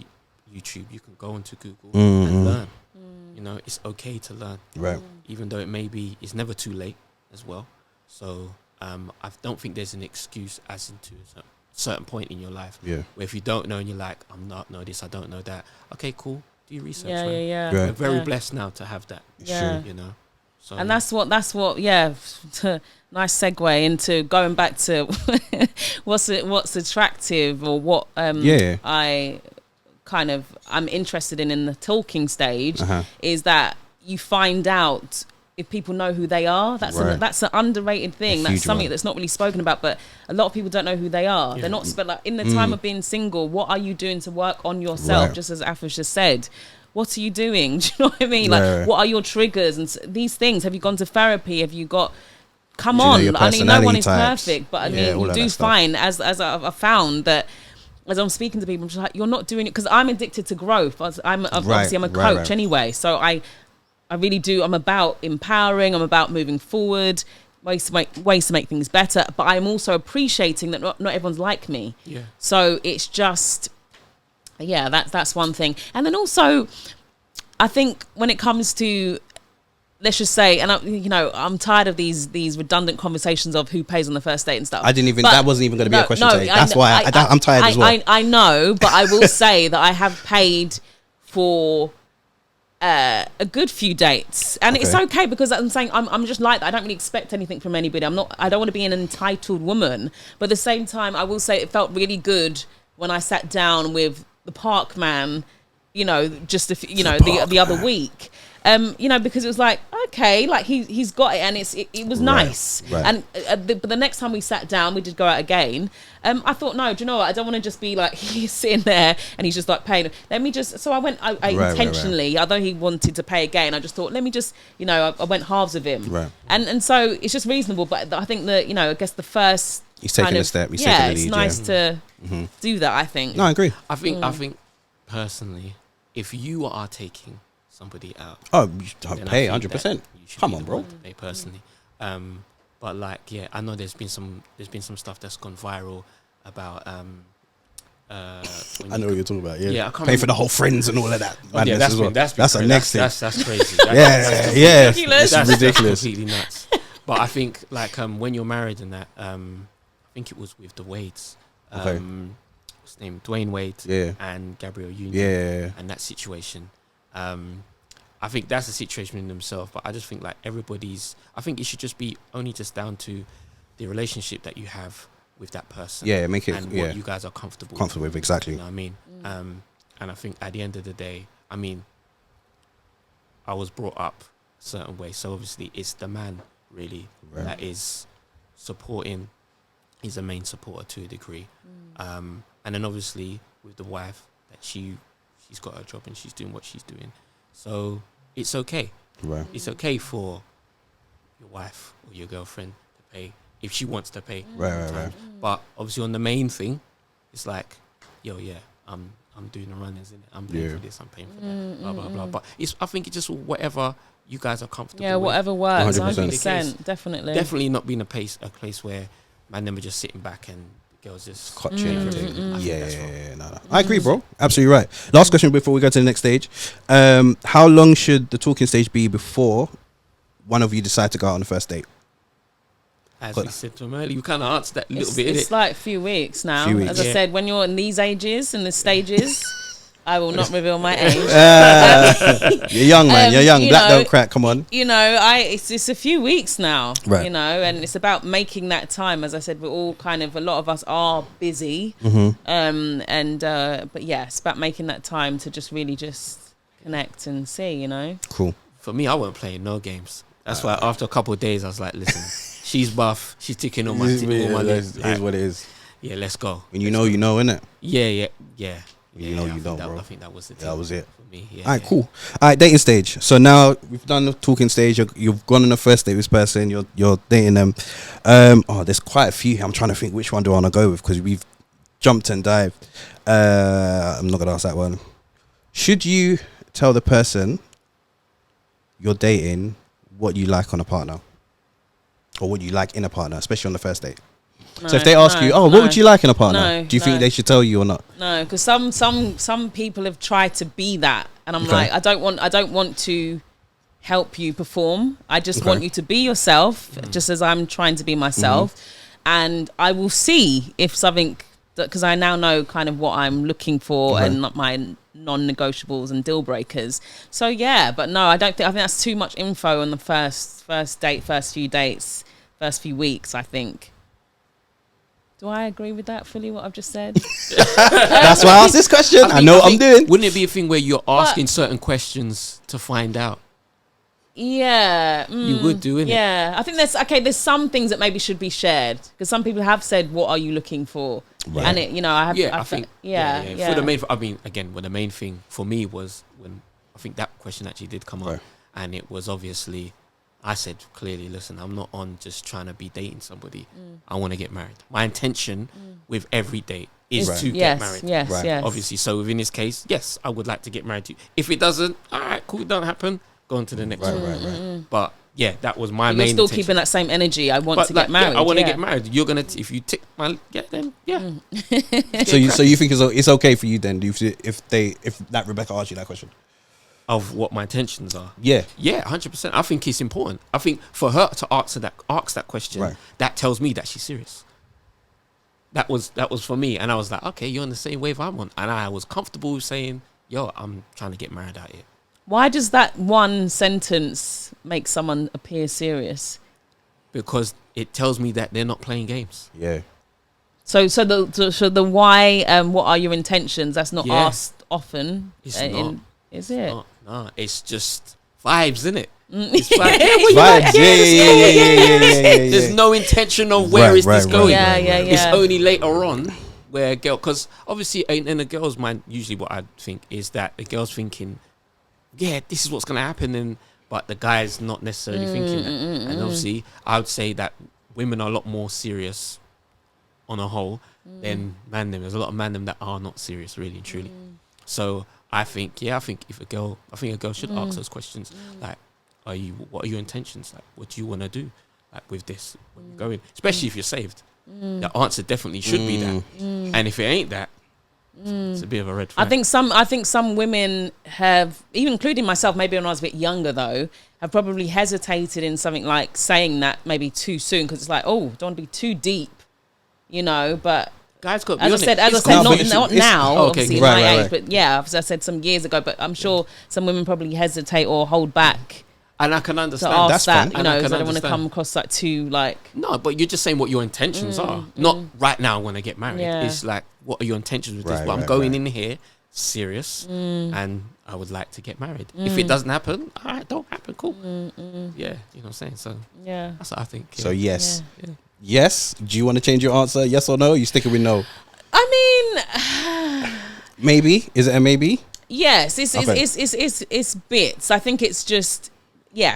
YouTube, you can go onto Google and learn. It's okay to learn. Right. Even though it's never too late as well. So I don't think there's an excuse as into a certain point in your life. Yeah. Where if you don't know and you're like, I'm not know this, I don't know that. Okay, cool. Do your research. Yeah. We're very blessed now to have that. Yeah. So, and that's what nice segue into going back to what's attractive, or what I'm interested in the talking stage, is that you find out if people know who they are. That's an underrated thing. That's something that's not really spoken about, but a lot of people don't know who they are. They're not like in the time of being single. What are you doing to work on yourself? Just as Afish just said, what are you doing? Do you know what I mean? Like, what are your triggers and these things? Have you gone to therapy? Have you got? Come on, I mean, no one is perfect, but I mean, you do find as I've found that. As I'm speaking to people, I'm just like, you're not doing it, because I'm addicted to growth. I'm a coach anyway, so I really do. I'm about empowering. I'm about moving forward, ways to make things better. But I'm also appreciating that not everyone's like me. Yeah. So it's just, that's one thing. And then also, I think when it comes to, let's just say, and I'm tired of these redundant conversations of who pays on the first date and stuff. That wasn't even going to be a question today. That's why I'm tired as well. I know, but I will say that I have paid for a good few dates, and it's okay, because I'm saying I'm just like that. I don't really expect anything from anybody. I don't want to be an entitled woman, but at the same time, I will say it felt really good when I sat down with the park man, the other week. Because it was like, okay, like he's got it, and it was nice. Right. And but the next time we sat down, we did go out again. I thought, no, do you know what? I don't want to just be like he's sitting there and he's just like paying. Let me just. So I went. I intentionally, although he wanted to pay again, I just thought, let me just. I went halves of him. Right. And so it's just reasonable. But I think that I guess the first. He's taking a step. He's taking the lead. It's nice to do that. I think. No, I agree. I think personally, if you are taking somebody out, don't pay 100%. Come on, bro. Pay personally, but like, I know there's been some stuff that's gone viral about I know what you're talking about. Yeah, I can't pay for the whole friends and all of that. That's the next thing. That's crazy. That's ridiculous. It's ridiculous. Completely nuts. But I think like when you're married and that, I think it was with the Wades. Okay. What's his name? Dwayne Wade. Yeah. And Gabrielle Union. Yeah. And that situation. I think that's a situation in themselves. But I just think like I think it should just be only just down to the relationship that you have with that person. Yeah, make it. And what you guys are comfortable with, exactly. You know what I mean? And I think at the end of the day, I mean, I was brought up a certain way. So obviously it's the man really that is supporting. He's a main supporter to a degree. And then obviously with the wife that she's got her job and she's doing what she's doing. So it's okay. Right. It's okay for your wife or your girlfriend to pay if she wants to pay. Right. But obviously on the main thing, it's like, I'm doing the runners, innit? I'm paying for this, I'm paying for that, blah, blah, blah. But I think it's just whatever you guys are comfortable with. Yeah, whatever works, 100%. Definitely. Definitely not being a place where man them are just sitting back and girls just cotching everything. No. I agree, bro. Absolutely right. Last question before we go to the next stage. How long should the talking stage be before one of you decide to go out on the first date? As we said to him earlier, you kind of answered that little bit. It's like a few weeks now. As I said, when you're in these ages and the stages, I will not reveal my age. You're young, man. You're young. Black don't crack. Come on. It's a few weeks now. Right. And it's about making that time. As I said, we're all a lot of us are busy. Mm-hmm. But it's about making that time to just really just connect and see. Cool. For me, I wasn't playing no games. That's why after a couple of days, I was like, listen, she's buff. She's ticking on my list. Here's what it is. Yeah, let's go. When you know, innit? Yeah. You don't, bro. I think that was the thing. That was it. For me. All right, cool. All right, dating stage. So now we've done the talking stage. You've gone on the first date with this person. You're dating them. There's quite a few here. I'm trying to think which one do I want to go with because we've jumped and dived. I'm not gonna ask that one. Should you tell the person you're dating what you like on a partner, or what you like in a partner, especially on the first date? So if they ask you, what would you like in a partner? Do you think they should tell you or not? No, because some people have tried to be that, and I'm like, I don't want to help you perform. I just want you to be yourself, just as I'm trying to be myself, and I will see if something, because I now know kind of what I'm looking for and not my non-negotiables and deal breakers. So but no, I think that's too much info on the first date, first few dates, first few weeks. I think. Do I agree with that fully, what I've just said? That's why I asked this question. I know what I'm doing. Wouldn't it be a thing where you're asking certain questions to find out? Yeah. You would do, innit? Yeah. I think there's some things that maybe should be shared. Because some people have said, what are you looking for? Right. And I think. For the the main thing for me was when I think that question actually did come up. And it was obviously, I said clearly, listen, I'm not on just trying to be dating somebody. I want to get married. My intention with every date is to get married. Yes. Obviously, so within this case, yes, I would like to get married to you. If it doesn't, all right, cool, it don't happen, go on to the next one. Right. But that was my main You're still intention. keeping that same energy. I want to get married. I want to get married. You're going to, if you tick my, then. So you think it's okay for you then, if that Rebecca asked you that question? Of what my intentions are. Yeah, 100%. I think it's important. I think for her to ask that question, that tells me that she's serious. That was for me, and I was like, okay, you're on the same wave I'm on, and I was comfortable with saying, yo, I'm trying to get married out here. Why does that one sentence make someone appear serious? Because it tells me that they're not playing games. Yeah. So the why? What are your intentions? That's not asked often. It's not. Is it? No, it's just vibes, innit? It's Vibes. Yeah. There's no intention of where is this going. It's Yeah. only later on where a girl, because obviously in a girl's mind, usually what I think is that the girl's thinking, yeah, this is what's going to happen, but the guy's not necessarily thinking that. And obviously, I would say that women are a lot more serious on a whole than man them. There's a lot of man them that are not serious, really and truly. So I think if a girl should ask those questions, like, what are your intentions? Like, what do you want to do, like, with this when you're going? Especially if you're saved. The answer definitely should be that. And if it ain't that, it's a bit of a red flag. I think some women have, even including myself, maybe when I was a bit younger though, have probably hesitated in something like saying that maybe too soon, because it's like, oh, don't want to be too deep, you know. But guys got as I said, not now, obviously right, my age, right. but yeah, as I said some years ago. But I'm sure some women probably hesitate or hold back. And I can understand. To ask That's that, fine. you know, And I because I don't can want to understand. come across like too like. No, but you're just saying what your intentions are. Not right now when I get married. Yeah. It's like, what are your intentions with this? Right, Well, I'm right, going right. in here serious, and I would like to get married. If it doesn't happen, all right, don't happen, cool. Yeah, you know what I'm saying? So Yeah. that's what I think. Yeah. So yes. Yeah. Yes. Do you want to change your answer? Yes or no? You sticking with no? I mean, Maybe. Is it a maybe? yes, Okay. it's bits. I think it's just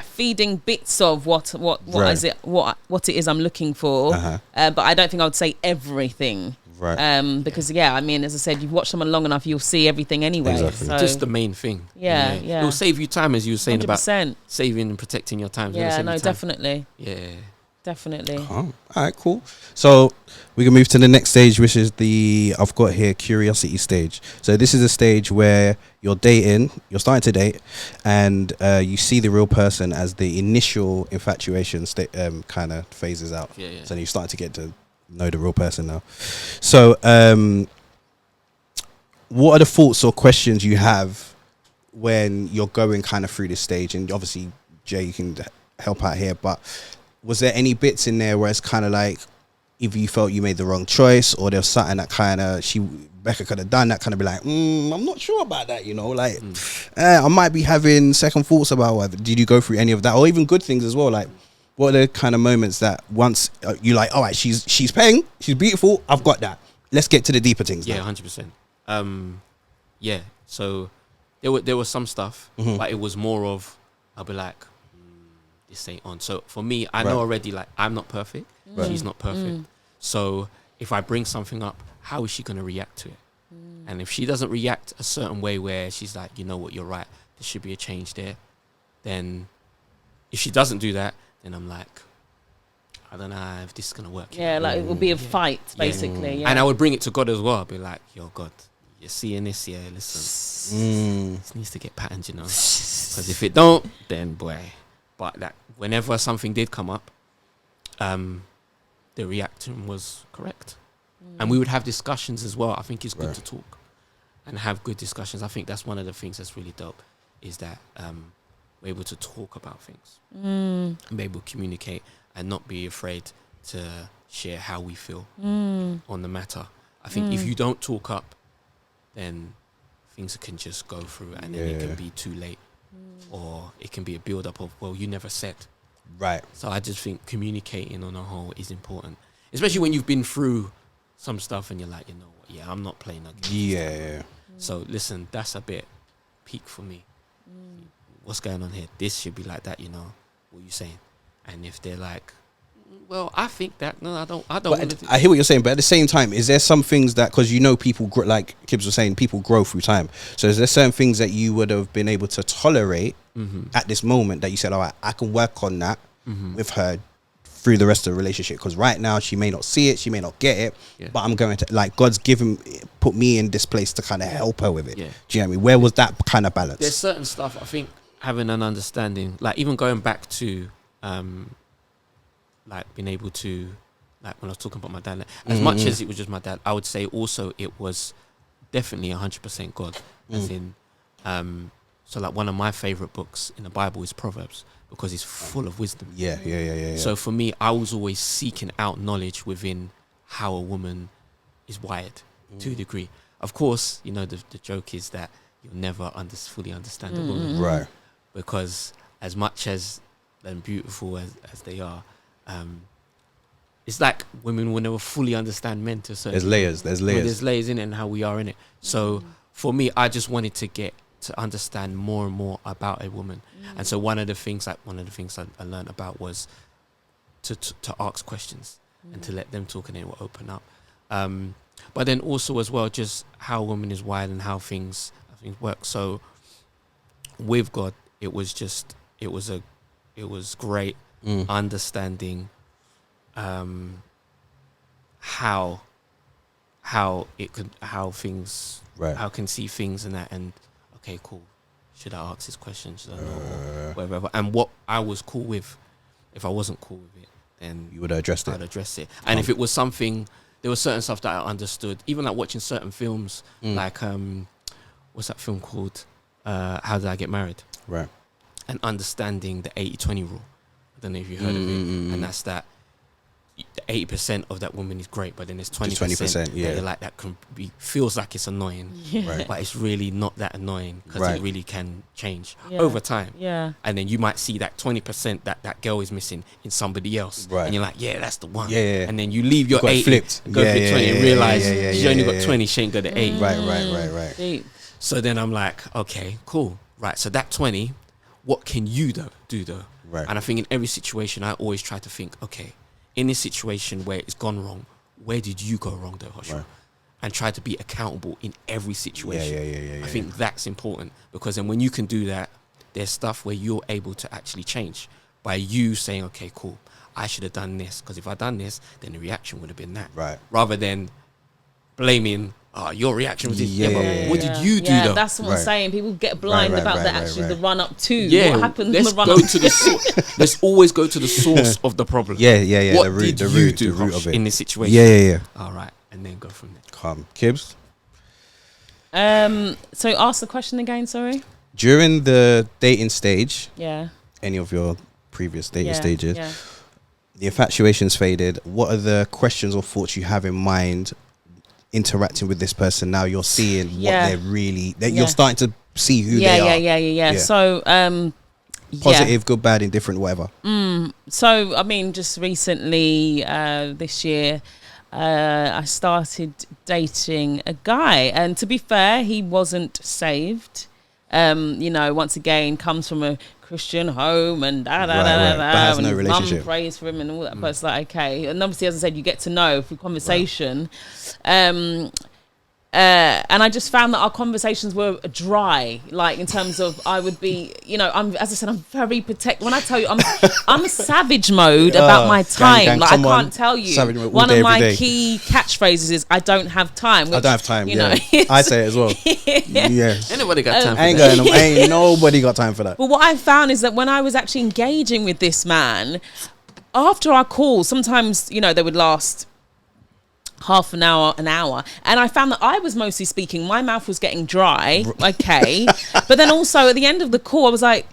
feeding bits of what Right. is it what it is I'm looking for. Uh-huh. But I don't think I would say everything. Right. Because I mean, as I said, you've watched someone long enough, you'll see everything anyway. Exactly. So, Just the main thing. Yeah. It'll save you time, as you were saying 100%. about saving and protecting your time. It's gonna Yeah, save no, you time. definitely. Yeah. Definitely. Oh, all right, cool. So we can move to the next stage, which is I've got here curiosity stage. So this is a stage where you're starting to date, and you see the real person as the initial infatuation kind of phases out. Yeah. So you're starting to get to know the real person now. So what are the thoughts or questions you have when you're going kind of through this stage? And obviously, Jay, you can help out here, but was there any bits in there where it's kind of like, if you felt you made the wrong choice, or there's something that kind of Becca could have done that kind of be like, I'm not sure about that, you know, like I might be having second thoughts about whether. Did you go through any of that, or even good things as well? Like, what are the kind of moments that once you're like, all right, she's paying, she's beautiful, I've got that. Let's get to the deeper things. Yeah, now. 100%. Yeah. So there was some stuff, but it was more of, I'll be like, this ain't on. So for me, I know already, like, I'm not perfect. She's not perfect. So if I bring something up, how is she going to react to it? And if she doesn't react a certain way where she's like, you know what, you're right, there should be a change there, then if she doesn't do that, then I'm like, I don't know if this is going to work. Yeah, like it would be a fight, basically. Yeah. And I would bring it to God as well. I'd be like, yo, God, you're seeing this? Yeah, listen, this needs to get patterned, you know? Because if it don't, then boy. But that whenever something did come up, the reaction was correct. And we would have discussions as well. I think it's good to talk and have good discussions. I think that's one of the things that's really dope, is that we're able to talk about things and be able to communicate and not be afraid to share how we feel on the matter. I think if you don't talk up, then things can just go through, and then it can be too late, or it can be a build up of, well, you never said. Right. So I just think communicating on a whole is important, especially when you've been through some stuff and you're like, you know what, yeah, I'm not playing that game. Yeah. So listen, that's a bit peak for me. What's going on here? This should be like that, you know. What are you saying? And if they're like, well, I think that, no, I don't want to do. I hear what you're saying, but at the same time, is there some things that, because you know people grow, like Kibbs was saying, people grow through time. So is there certain things that you would have been able to tolerate at this moment that you said, all right, I can work on that with her through the rest of the relationship? Because right now she may not see it, she may not get it, but I'm going to, like, God's put me in this place to kind of help her with it. Yeah. Do you know what I mean? Where was that kind of balance? There's certain stuff, I think, having an understanding, like even going back to like being able to, like when I was talking about my dad, like, as much as it was just my dad, I would say also it was definitely 100% God. As in, so like one of my favorite books in the Bible is Proverbs, because it's full of wisdom. Yeah. So for me, I was always seeking out knowledge within how a woman is wired to a degree. Of course, you know, the joke is that you'll never fully understand a woman. Right. because as much as and beautiful as they are, it's like women will never fully understand men to a certain There's layers. There's layers in it and how we are in it. So for me, I just wanted to get to understand more and more about a woman. And so one of the things I learned about was to ask questions and to let them talk, and it will open up. But then also as well, just how a woman is wired and how things work. So with God, it was great understanding how things, how can see things and that, and okay, cool, should I ask this question, should I not, or whatever. And what I was cool with, if I wasn't cool with it, then you would have addressed it. I'd address it. And if it was something, there was certain stuff that I understood, even like watching certain films, like what's that film called, How Did I Get Married, right? And understanding the 80-20 rule. I don't know if you heard of it, and that's that 80% of that woman is great, but then there's 20%, yeah, like that can be, feels like it's annoying, right, but it's really not that annoying, because right, it really can change over time. And then you might see that 20% that girl is missing in somebody else, right, and you're like, yeah, that's the one. And then you leave your 80, flipped, go flip 20, and realize she only got 20, she ain't got the 80. Right. Deep. So then I'm like, okay, cool, right. So that 20, what can you do though? Right. And I think in every situation, I always try to think, okay, in this situation where it's gone wrong, where did you go wrong though, Joshua? Right. And try to be accountable in every situation. Yeah. I think that's important, because then when you can do that, there's stuff where you're able to actually change by you saying, okay, cool, I should have done this, because if I'd done this, then the reaction would have been that. Right. Rather than blaming, your reaction was this. But what did you do though? That's what I'm saying. People get blind about the run up to what happened in the run up to the source. Let's always go to the source of the problem. What did you do of it in this situation? Yeah. All right, and then go from there. Calm. Kibbs? So ask the question again, sorry. During the dating stage, any of your previous dating stages, the infatuation's faded. What are the questions or thoughts you have in mind interacting with this person now? You're seeing what they're really, you're starting to see who they are. Yeah. So positive, good, bad, indifferent, whatever. So I mean, just recently this year, I started dating a guy, and to be fair, he wasn't saved. Once again, comes from a Christian home and but has no relationship. Mum prays for him and all that. But it's like, okay, and obviously, as I said, you get to know through conversation. And I just found that our conversations were dry, like in terms of I would be, I'm very protective. When I tell you, I'm a savage mode about my time. Like I can't tell you. One of my key catchphrases is I don't have time. Which, I don't have time. I say it as well. Anybody got time for that? Ain't nobody got time for that. But what I found is that when I was actually engaging with this man, after our calls, sometimes they would last half an hour, and I found that I was mostly speaking. My mouth was getting dry, but then also at the end of the call, I was like,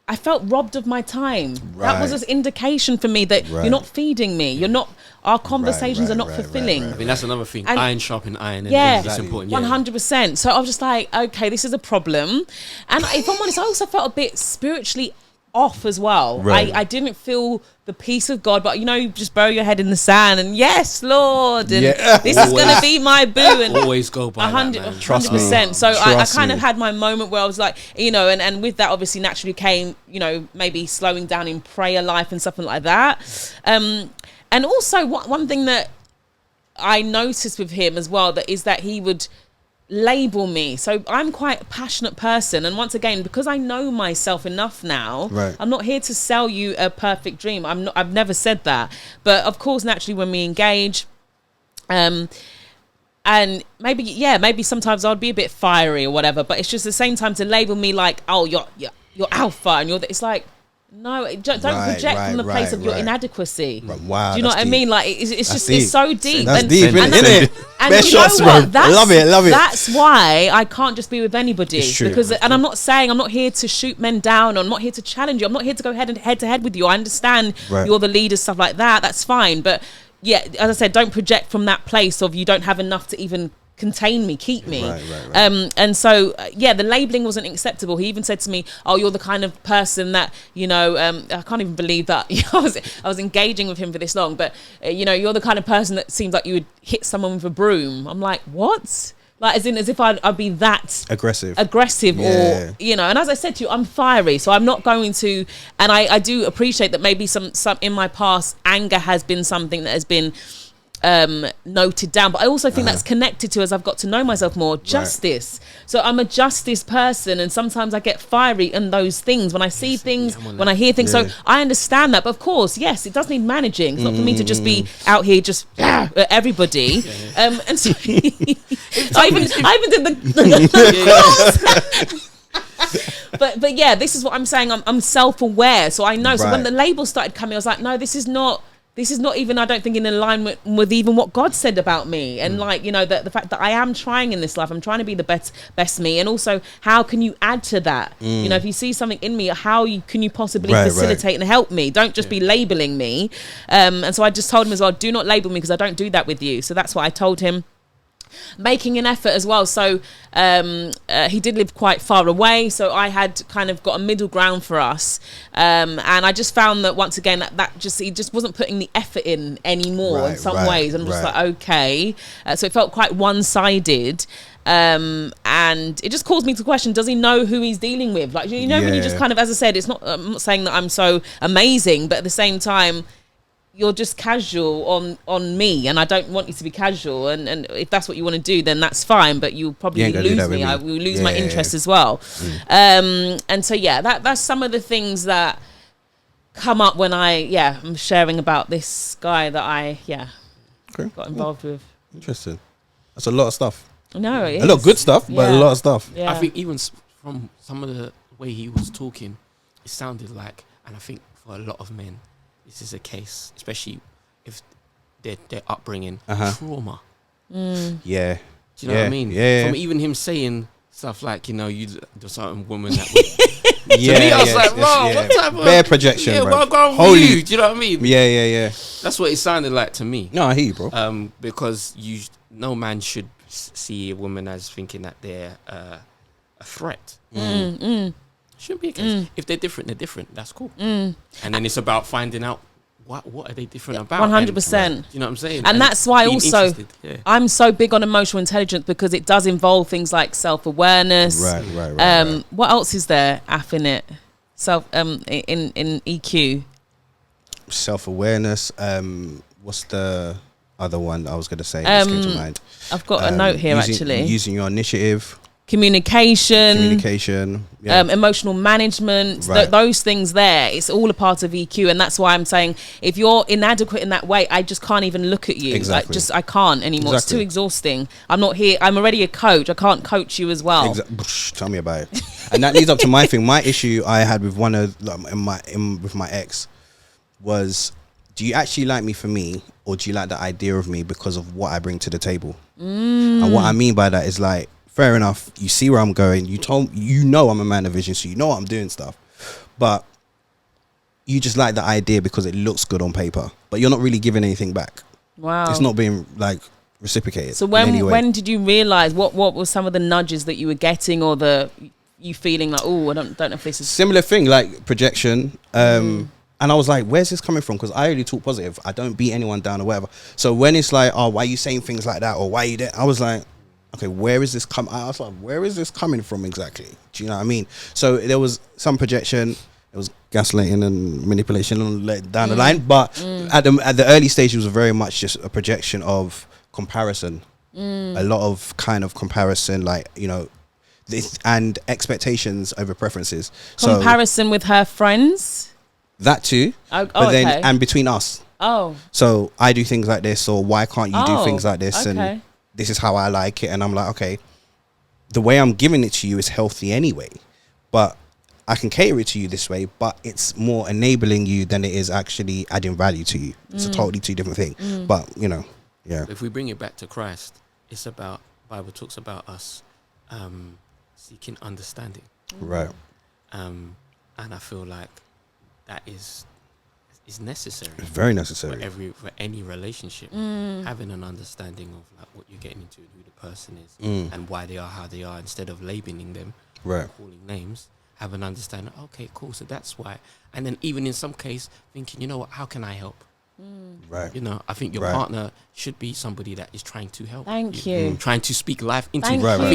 I felt robbed of my time. That was an indication for me that you're not feeding me. You're not. Our conversations are not fulfilling. I mean, that's another thing. And iron sharpen iron. And it's important. 100%. So I was just like, okay, this is a problem. And if I'm honest, I also felt a bit spiritually off as well. I didn't feel the peace of God, but you just bury your head in the sand and yes, Lord, and this is going to be my boo. And always go by 100%. So I kind of had my moment where I was like, and with that obviously naturally came, maybe slowing down in prayer life and something like that. And also one thing that I noticed with him as well, is that he would label me. So I'm quite a passionate person, and once again, because I know myself enough now, I'm not here to sell you a perfect dream. I've never said that, but of course naturally when we engage, and maybe sometimes I'd be a bit fiery or whatever, but it's just the same time to label me like, oh, you're alpha, and it's like, no, don't project from the place of your inadequacy. Wow, do you know what I mean? Like it's just deep. It's so deep. That's deep, isn't it? And you know what? Love it. That's why I can't just be with anybody. It's true. Because, and I'm not saying I'm not here to shoot men down. Or I'm not here to challenge you. I'm not here to go head to head with you. I understand you're the leader, stuff like that. That's fine. But yeah, as I said, don't project from that place of you don't have enough to even contain me, keep me. Right. And so, the labeling wasn't acceptable. He even said to me, "Oh, you're the kind of person that, I can't even believe that I was engaging with him for this long, but you're the kind of person that seems like you would hit someone with a broom." I'm like, what? Like, as if I'd be that aggressive, or and as I said to you, I'm fiery, so I'm not going to. And I do appreciate that maybe some in my past, anger has been something that has been noted down, but I also think that's connected to, as I've got to know myself more, justice. So I'm a justice person, and sometimes I get fiery in those things when I see things, when I hear things. So I understand that, but of course, yes, it does need managing. It's not for me to just be out here just at everybody. And so I even did the but yeah, this is what I'm saying. I'm self-aware, so I know. So when the label started coming, I was like, no, this is not even, I don't think, in alignment with even what God said about me. And the fact that I am trying in this life, I'm trying to be the best me. And also, how can you add to that? If you see something in me, how can you possibly facilitate and help me? Don't just be labeling me. And so I just told him as well, do not label me, because I don't do that with you. So that's what I told him. Making an effort as well. So he did live quite far away, so I had kind of got a middle ground for us, and I just found that once again that he just wasn't putting the effort in anymore in some ways. I'm just like, okay, so it felt quite one-sided. And it just caused me to question, does he know who he's dealing with? Like, when you just kind of, as I said, it's not, I'm not saying that I'm so amazing, but at the same time, you're just casual on me, and I don't want you to be casual, and if that's what you want to do, then that's fine, but you'll probably lose me. I will lose my interest as well. And so that's some of the things that come up when I'm sharing about this guy that I got involved with. Interesting. That's a lot of stuff. No, it a lot of good stuff, but a lot of stuff. I think even from some of the way he was talking, it sounded like, and I think for a lot of men, this is a case, especially if their upbringing, trauma. Yeah. Do you know what I mean? Yeah. From even him saying stuff like, you the certain woman that would, to me, I was like, bro, what type of bare projection, bro. What going on with you? Do you know what I mean? Yeah. That's what it sounded like to me. No, I hear you, bro. Because no man should see a woman as thinking that they're a threat. Shouldn't be a case. If they're different, they're different. That's cool. And then it's about finding out what are they different about. 100%. You know what I'm saying? And that's why also I'm so big on emotional intelligence, because it does involve things like self-awareness. Right. What else is there, in it? In EQ. Self-awareness. What's the other one I was going to say? Just came to mind. I've got a note here, actually. Using your initiative. Communication, emotional management, those things there, it's all a part of EQ. And that's why I'm saying, if you're inadequate in that way, I just can't even look at you. Exactly. I can't anymore. It's too exhausting. I'm not here. I'm already a coach. I can't coach you as well. Tell me about it. And that leads up to my thing. My issue I had with with my ex was, do you actually like me for me, or do you like the idea of me because of what I bring to the table? And what I mean by that is, like, fair enough, you see where I'm going. I'm a man of vision, so you know I'm doing stuff. But you just like the idea because it looks good on paper, but you're not really giving anything back. Wow. It's not being, like, reciprocated. So when did you realise, what were some of the nudges that you were getting, or you feeling like, oh, I don't know if this is... Similar thing, like projection. And I was like, where's this coming from? Because I only talk positive. I don't beat anyone down or whatever. So when it's like, oh, why are you saying things like that? Or why are you there? I was like, okay, where is this coming? I was like, where is this coming from exactly? Do you know what I mean? So there was some projection, it was gaslighting and manipulation down the line, but at the early stage, it was very much just a projection of comparison. A lot of kind of comparison, like, this, and expectations over preferences. Comparison with her friends? That too. Then, and between us. Oh. So I do things like this, or why can't you do things like this? Okay. And this is how I like it. And I'm like, okay, the way I'm giving it to you is healthy anyway, but I can cater it to you this way, but it's more enabling you than it is actually adding value to you. It's a totally two different thing. But, if we bring it back to Christ, it's about, Bible talks about us seeking understanding. Right. And I feel like that is necessary. It's very necessary. For any relationship. Having an understanding of like what you're getting into, who the person is, and why they are how they are, instead of labeling them, Right. calling names. Have an understanding. Okay, cool. So that's why. And then even in some case, thinking, you know what? How can I help? Right. You know, I think your partner should be somebody that is trying to help. Thank you. Trying to speak life into Thank you. you. Right,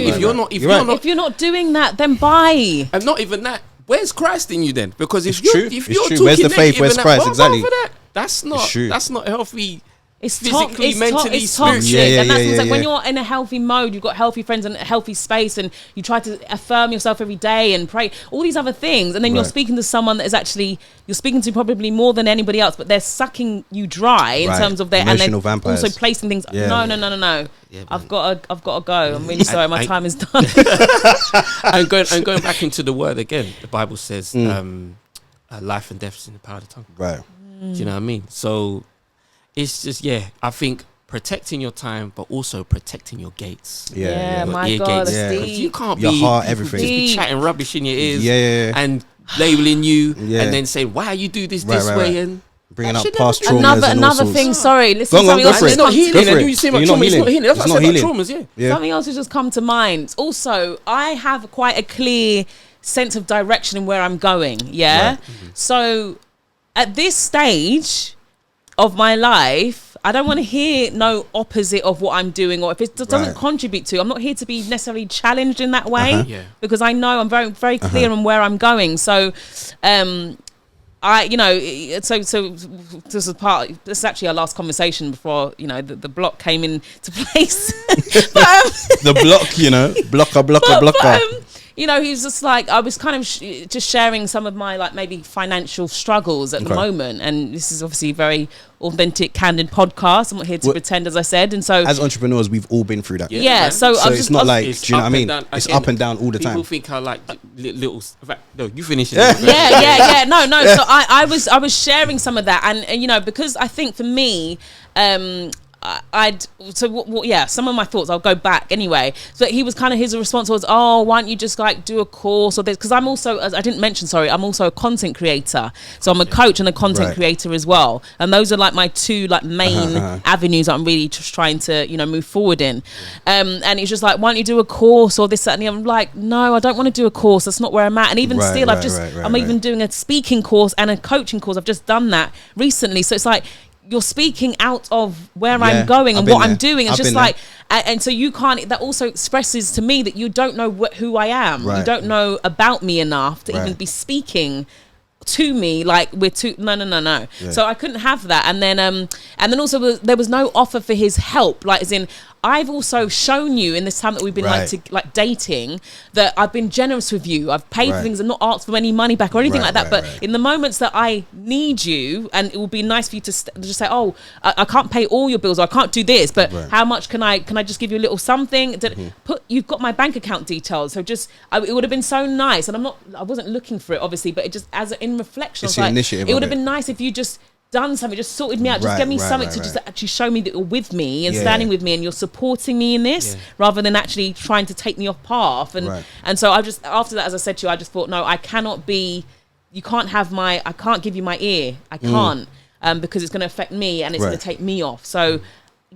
If you're not doing that, then bye. and not even that, where's Christ in you then? Because if It's you're true. talking Where's the faith? negative Where's and Christ? that, Exactly. for that, that's not healthy. It's physically, mentally, it's toxic, spiritually. and that's Yeah, like when yeah. you're in a healthy mode, you've got healthy friends and a healthy space, and you try to affirm yourself every day and pray, all these other things, and then you're Right. speaking to someone that is actually you're speaking to probably more than anybody else, but they're sucking you dry in Right. terms of their Emotional and they're vampires. also placing things. Yeah. No. Yeah, I've got to go. I'm really sorry, my time is done. and going back into the word again, the Bible says life and death is in the power of the tongue. Right. Do you know what I mean? So it's just, I think protecting your time, but also protecting your gates. Yeah. my Ear God, gates. that's Yeah. 'Cause deep. you can't Your be heart, people everything. just be Deep. chatting rubbish in your ears Yeah. and labeling you Yeah. and then saying, why you do this Right, right, way? right. And Bringing that up should past never be- traumas and all Another sorts. thing. Sorry, listen. Go on, Something go else for has it. It's not come to- healing. Go for And it. you say about You're not trauma, it's not healing. healing. That's It's why I not said about healing. traumas, Yeah. Something else has just come to mind. Also, I have quite a clear sense of direction in where I'm going. Yeah. Right. So at this stage of my life, I don't want to hear no opposite of what I'm doing, or if it doesn't Right. contribute to. I'm not here to be necessarily challenged in that way, Yeah. because I know I'm very, very clear on where I'm going. So, so this is part. This is actually our last conversation before the block came into place. The block, blocker. He was just like, I was kind of just sharing some of my like maybe financial struggles at the moment, and this is obviously a very authentic, candid podcast. I'm not here to pretend, as I said, and so As entrepreneurs, we've all been through that. yeah. So So I'm it's just not like, It's do you know what I up mean? and down. It's Again, up and down all the People time. think I like little. No, you finish it. yeah. No. So I was sharing some of that, and because I think for me, some of my thoughts, I'll go back anyway. So he was kind of, his response was, oh, why don't you just like do a course or this? Because I'm also, as I didn't mention, I'm also a content creator. So I'm a coach and a content creator as well. And those are like my two like main avenues that I'm really just trying to, move forward in. And he's just like, why don't you do a course or this, that, and the other? I'm like, no, I don't want to do a course. That's not where I'm at. And even still, I'm even doing a speaking course and a coaching course. I've just done that recently. So it's like, you're speaking out of where I'm going and what I'm doing. It's just like, and so you can't, that also expresses to me that you don't know who I am. You don't know about me enough to even be speaking to me like we're too, no. Yeah. So I couldn't have that. And then also there was no offer for his help. Like, as in, I've also shown you in this time that we've been like dating that I've been generous with you. I've paid for things and not asked for any money back or anything like that. But in the moments that I need you, and it would be nice for you to just say, oh, I can't pay all your bills, or I can't do this, but how much can I just give you a little something? You've got my bank account details. So it would have been so nice. And I wasn't looking for it, obviously, but it just, in reflection, It's I was like, initiative it would have been nice if you just done something, just sorted me out, just give me something to just actually show me that you're with me and standing with me and you're supporting me in this, rather than actually trying to take me off path. And so I just, after that, as I said to you, I just thought, no, I can't give you my ear. I can't, because it's going to affect me and it's going to take me off. So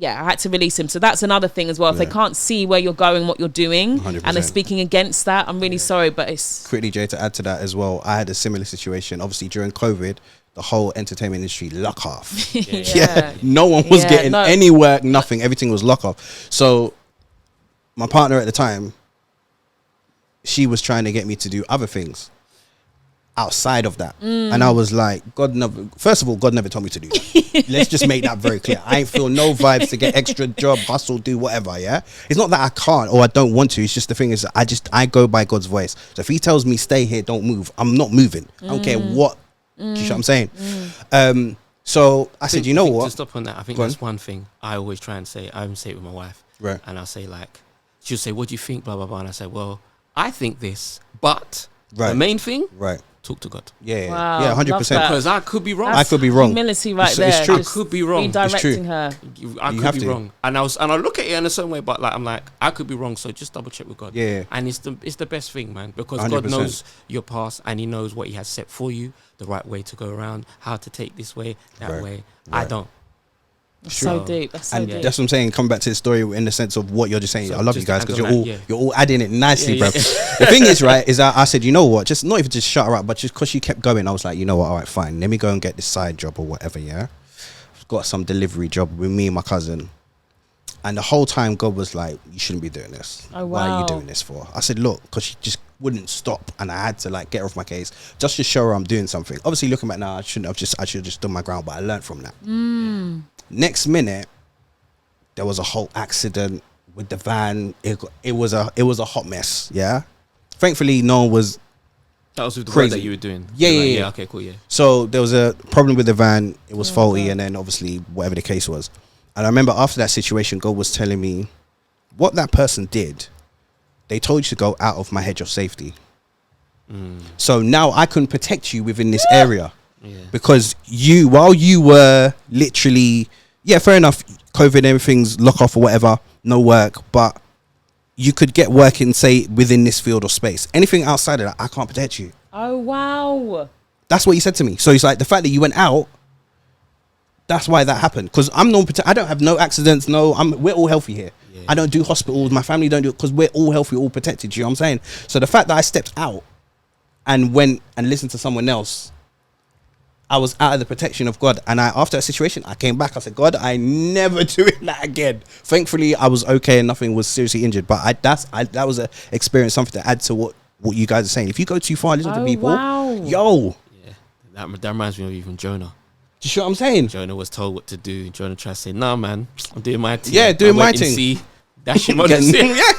I had to release him. So that's another thing as well. If they can't see where you're going, what you're doing, 100%. and they're speaking against that, I'm really sorry, but it's... Quickly, Jay, to add to that as well, I had a similar situation. Obviously, during COVID, the whole entertainment industry lock off. No one was getting any work, nothing. Everything was lock off. So my partner at the time, she was trying to get me to do other things outside of that. And I was like, God never told me to do that. Let's just make that very clear. I ain't feel no vibes to get extra job, hustle, do whatever. It's not that I can't or I don't want to. It's just the thing is, I go by God's voice. So if he tells me stay here, don't move, I'm not moving. I don't care what. Do you know what I'm saying? So I said, you know what? To stop on that, I think that's one thing I always try and say. I even say it with my wife. Right. And I'll say like, she'll say, what do you think? Blah, blah, blah. And I say, well, I think this, but the main thing, talk to God. Yeah, Wow, yeah, 100%. love that. Because I could be wrong. I could be wrong. Humility right It's there. true. I Just could be wrong. It's redirecting true. her. I You could have be to. wrong, and I look at it in a certain way, but like I'm like I could be wrong, so just double check with God. Yeah. And it's the best thing, man, because 100%. God knows your past and He knows what He has set for you, the right way to go around, how to take this way, that Right. way. I Right. don't. That's Sure. so deep. That's so And deep. that's what I'm saying. Come back to the story in the sense of what you're just saying. So I love you just guys add because on that, you're all adding it nicely, Yeah, bro. yeah. The thing is, right, is that I said, you know what, just not even just shut her up, but just because she kept going, I was like, you know what, all right, fine. Let me go and get this side job or whatever. Yeah, I've got some delivery job with me and my cousin, and the whole time God was like, you shouldn't be doing this. Oh, Why are you wow. doing this for? I said, look, because she just wouldn't stop, and I had to like get her off my case just to show her I'm doing something. Obviously, looking back now, I should have just stood my ground, but I learned from that. Next minute, there was a whole accident with the van. It was a hot mess. Yeah, thankfully no one was. That was with the Crazy. work that you were doing. Yeah, You're yeah. Okay, cool. Yeah. So there was a problem with the van. It was Oh, faulty, God. and then obviously whatever the case was. And I remember after that situation, God was telling me what that person did. They told you to go out of my hedge of safety. So now I can protect you within this area. Yeah. Because while you were literally, yeah, fair enough, COVID, everything's lock off or whatever, no work, but you could get work in, say, within this field or space. Anything outside of that, I can't protect you. Oh, wow. That's what he said to me. So he's like, the fact that you went out, that's why that happened. Because I don't have no accidents, we're all healthy here. Yeah. I don't do hospitals, my family don't do it, because we're all healthy, all protected, you know what I'm saying? So the fact that I stepped out and went and listened to someone else, I was out of the protection of God. And after that situation, I came back. I said, God, I never doing that again. Thankfully, I was okay and nothing was seriously injured. But that was an experience, something to add to what you guys are saying. If you go too far, listen to Oh, people. wow. Yo, Yeah. That reminds me of even Jonah. do you see what I'm saying? Jonah was told what to do. Jonah tried to say, "Nah, man, I'm doing my thing." Yeah, doing I went my in thing. sea, dash him on the Getting- sea. yeah.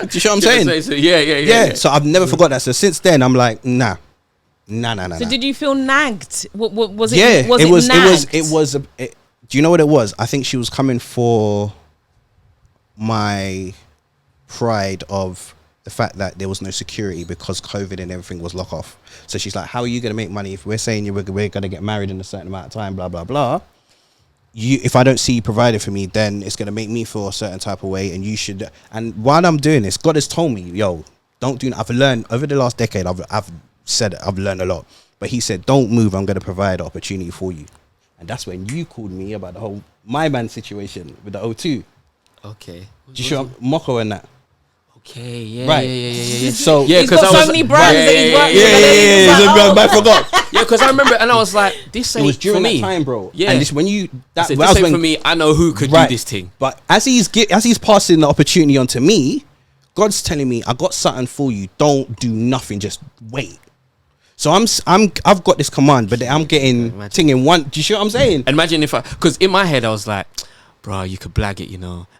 Do you see what I'm saying? So, yeah. Yeah. So I've never forgot that. So since then, I'm like, nah. So did you feel nagged? What was it? Yeah, was it was. nagged? Do you know what it was? I think she was coming for my pride of the fact that there was no security because COVID and everything was lock off. So she's like, how are you going to make money if we're saying we're going to get married in a certain amount of time, blah, blah, blah. If I don't see you provided for me, then it's going to make me feel a certain type of way, and you should. And while I'm doing this, God has told me, yo, don't do. I've learned over the last decade. I've learned a lot. But He said, don't move. I'm going to provide an opportunity for you. And that's when you called me about the whole my man situation with the O2. Okay. Do you show Moko and that? Okay. Yeah. Right. Yeah. So Yeah, He's 'cause got I so was- many brands yeah, that he's yeah, worked yeah, with. yeah, and then yeah, he's like, I forgot. Yeah, because I remember, and I was like, "This It ain't was during for that me." time, bro. Yeah. And this when you I that said, that "This was ain't when for me. I know who could Right. do this thing." But as he's passing the opportunity on to me, God's telling me, I got something for you. Don't do nothing. Just wait. So I've got this command, but I'm getting Imagine. thing in one. Do you see what I'm saying? And imagine because in my head I was like, "Bro, you could blag it,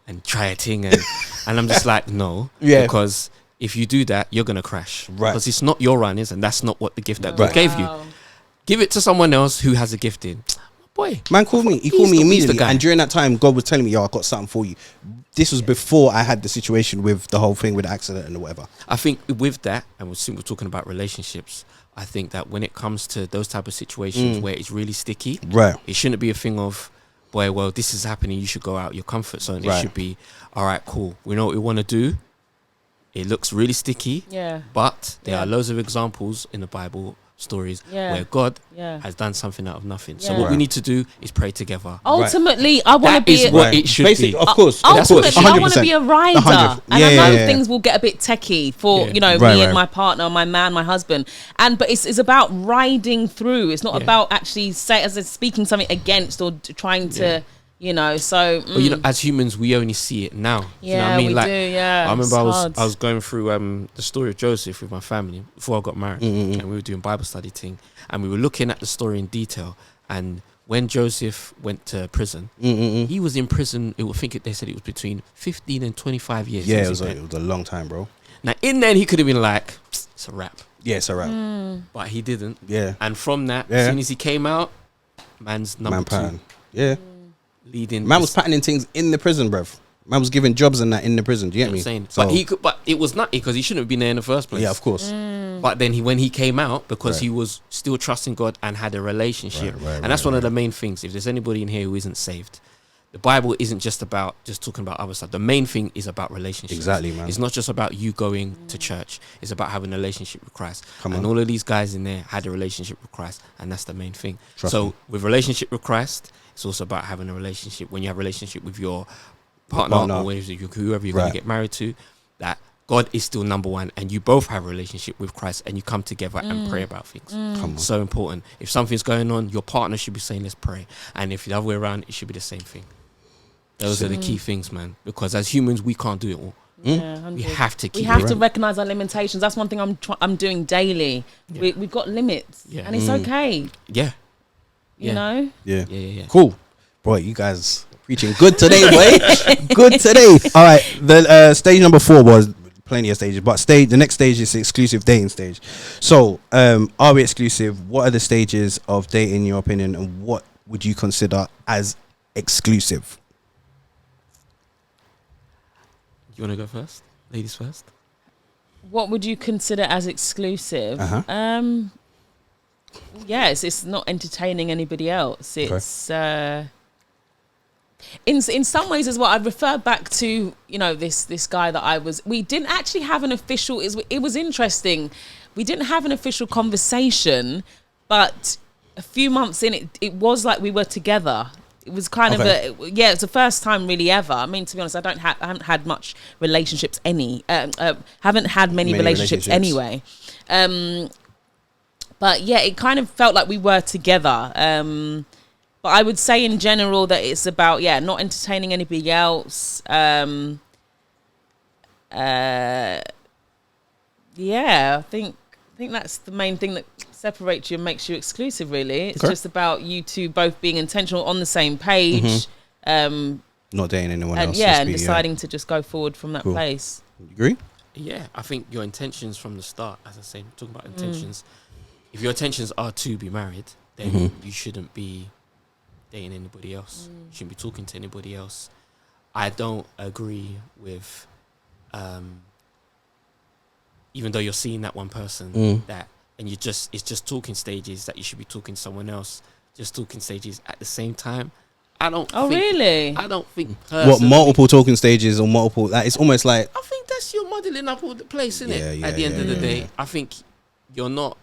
and try a thing," and I'm just like, "No, Yeah. because if you do that, you're gonna crash, Right. Because it's not your runners, and that's not what the gift that Oh, God gave you. wow. Give it to someone else who has a gifting." Boy, Man called me. He He's called me the- he's the immediately. guy. And during that time, God was telling me, yo, I got something for you. This was before I had the situation with the whole thing with the accident and whatever. I think with that, and we're talking about relationships, I think that when it comes to those type of situations where it's really sticky, Right. it shouldn't be a thing of, boy, well, this is happening, you should go out your comfort zone. It Right. should be, all right, cool. We know what we want to do. It looks really sticky, Yeah. but there Yeah. are loads of examples in the Bible stories Yeah. where God Yeah. has done something out of nothing. So Yeah. what we Right. need to do is pray together. Ultimately, I want to That be. is what it should Basically, be. of course. Ultimately, of course, I want to be a rider, 100. and Yeah, I know yeah, yeah. things will get a bit techie for Yeah. Right, me and right. my partner, my man, my husband, but it's about riding through. It's not Yeah. about actually speaking something against or trying to, So, But as humans, we only see it now. Do you know what I yeah, mean? we Like, do. Yeah, I remember it's hard. I was going through the story of Joseph with my family before I got married, and we were doing Bible study thing, and we were looking at the story in detail. And when Joseph went to prison, he was in prison. They said it was between 15 and 25 years. Yeah, He it was in a there. long time, bro. Now in there, he could have been like, "It's a wrap," Yeah, it's alright. but he didn't. Yeah. And from that, Yeah. as soon as he came out, man's number Man two, pattern. Yeah. leading. Man was this- patterning things in the prison, bruv. Man was giving jobs and that in the prison. Do you get I'm me? saying, So, but it was nutty because he shouldn't have been there in the first place. yeah, of course. But But then when he came out, because Right. he was still trusting God and had a relationship, Right, and that's one of the main things. If there's anybody in here who isn't saved, the Bible isn't just about just talking about other stuff. The main thing is about relationships. Exactly, man. It's not just about you going to church. It's about having a relationship with Christ. Come And on. all of these guys in there had a relationship with Christ, and that's the main thing. Trust so me. with relationship with Christ, it's also about having a relationship. When you have a relationship with your partner, Partner. or whoever you're Right. going to get married to, that God is still number one, and you both have a relationship with Christ, and you come together and pray about things. Come on. So important. If something's going on, your partner should be saying, let's pray. And if the other way around, it should be the same thing. Those are the key things, man. Because as humans, we can't do it all. Yeah, We 100. have to We keep have it. to recognize our limitations. That's one thing I'm doing daily. Yeah. We've got limits, Yeah. and it's okay. Yeah. You Yeah. know. Yeah. Cool. Boy, you guys preaching good today, boy. Good today. All right. The stage number 4 was plenty of stages, but the next stage is the exclusive dating stage. So, are we exclusive? What are the stages of dating, in your opinion, and what would you consider as exclusive? You want to go first? Ladies first? What would you consider as exclusive? Yes, it's not entertaining anybody else. It's in some ways as well. I refer back to this guy that we didn't actually have an official. It was interesting. We didn't have an official conversation, but a few months in, it was like we were together. It was kind of it's the first time really ever. I mean, to be honest, I haven't had much relationships haven't had many relationships anyway. But yeah, it kind of felt like we were together. But I would say in general that it's about not entertaining anybody else. I think that's the main thing that separates you and makes you exclusive, really. It's just about you two both being intentional on the same page. Not dating anyone else. And deciding to just go forward from that place. You agree? Yeah, I think your intentions from the start, as I say, talking about intentions, if your intentions are to be married, then you shouldn't be dating anybody else. You shouldn't be talking to anybody else. I don't agree with, even though you're seeing that one person, and it's just talking stages, that you should be talking to someone else, just talking stages at the same time. I don't really? I don't think What, multiple talking stages or multiple, like, it's almost like, I think that's your modelling up all the place, isn't it? Yeah, At the end of the day, yeah. I think you're not.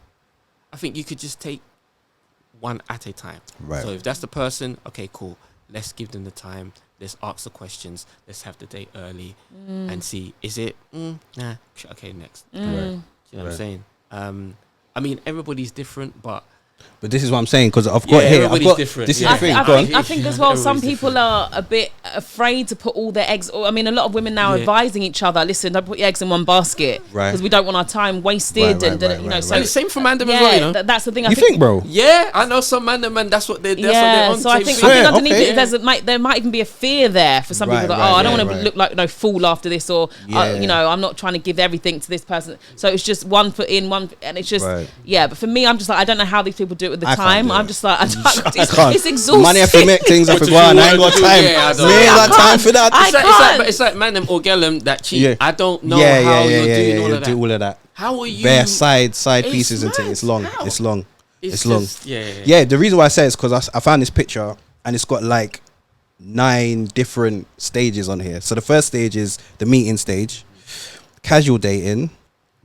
I think you could just take one at a time. Right. So if that's the person, okay, cool. Let's give them the time. Let's ask the questions. Let's have the date early and see. Is it? Nah. Okay, next. Right. You know what I'm saying? I mean, everybody's different, but this is what I'm saying, because I've got here. everybody's different. This is Yeah. the thing. I think as well, some Everybody's people are a bit afraid to put all their eggs. I mean, a lot of women now are advising each other, listen, don't put your eggs in one basket, Right. because we don't want our time wasted. Right, So And the same for Mandem as well, you know. that's the thing. You think, bro? Yeah, I know some man. That's what they're. That's what they're on. So I think Swear, underneath okay. it, there might even be a fear there for some people. That, I don't want to look like no fool after this, or I'm not trying to give everything to this person. So it's just one foot in, and it's just But for me, I'm just like, I don't know how these people do it with the time. I'm just like, it's exhausting. Money have to make things have to go on. I ain't got time. I ain't got time for that. It's like man them or girl that cheat. Yeah. I don't know how you're doing all of that. Do all of that. How are you? Bare side It's pieces into mad. it's long. How? It's long. It's long. just- Yeah. Yeah, the reason why I say it's because I found this picture and it's got like 9 different stages on here. So the first stage is the meeting stage, casual dating,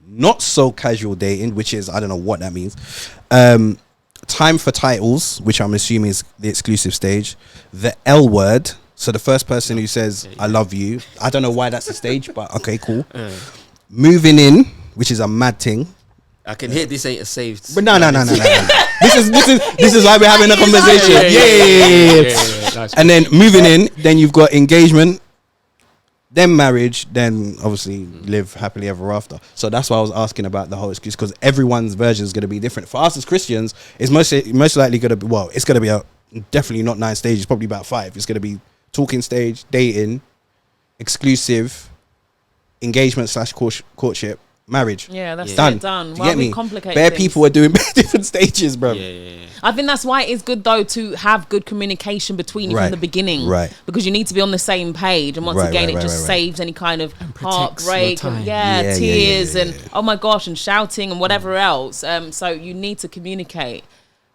not so casual dating, which is, I don't know what that means. Time for titles, which I'm assuming is the exclusive stage. The L word. So the first person who says, I love you. I don't know why that's the stage, but okay, cool. Moving in, which is a mad thing. I can hear this ain't a saved. But no. This is why we're having a conversation. Yeah. Nice. And then moving in, then you've got engagement, then marriage, then obviously live happily ever after. So that's why I was asking about the whole excuse, because everyone's version is going to be different. For us as Christians, it's most likely going to be, it's going to be definitely not 9 stages, probably about 5. It's going to be talking stage, dating, exclusive, engagement / courtship, marriage. Yeah, that's Yeah. it, done. Do you Why get we me? complicate Bare things? people are doing different stages, bro. Yeah. I think that's why it's good though to have good communication between you Right. from the beginning, Right. Because you need to be on the same page, and once Right, again, right, it just right. saves any kind of And protects your heartbreak time. and Yeah, tears yeah. and oh my gosh and shouting and whatever else. So you need to communicate.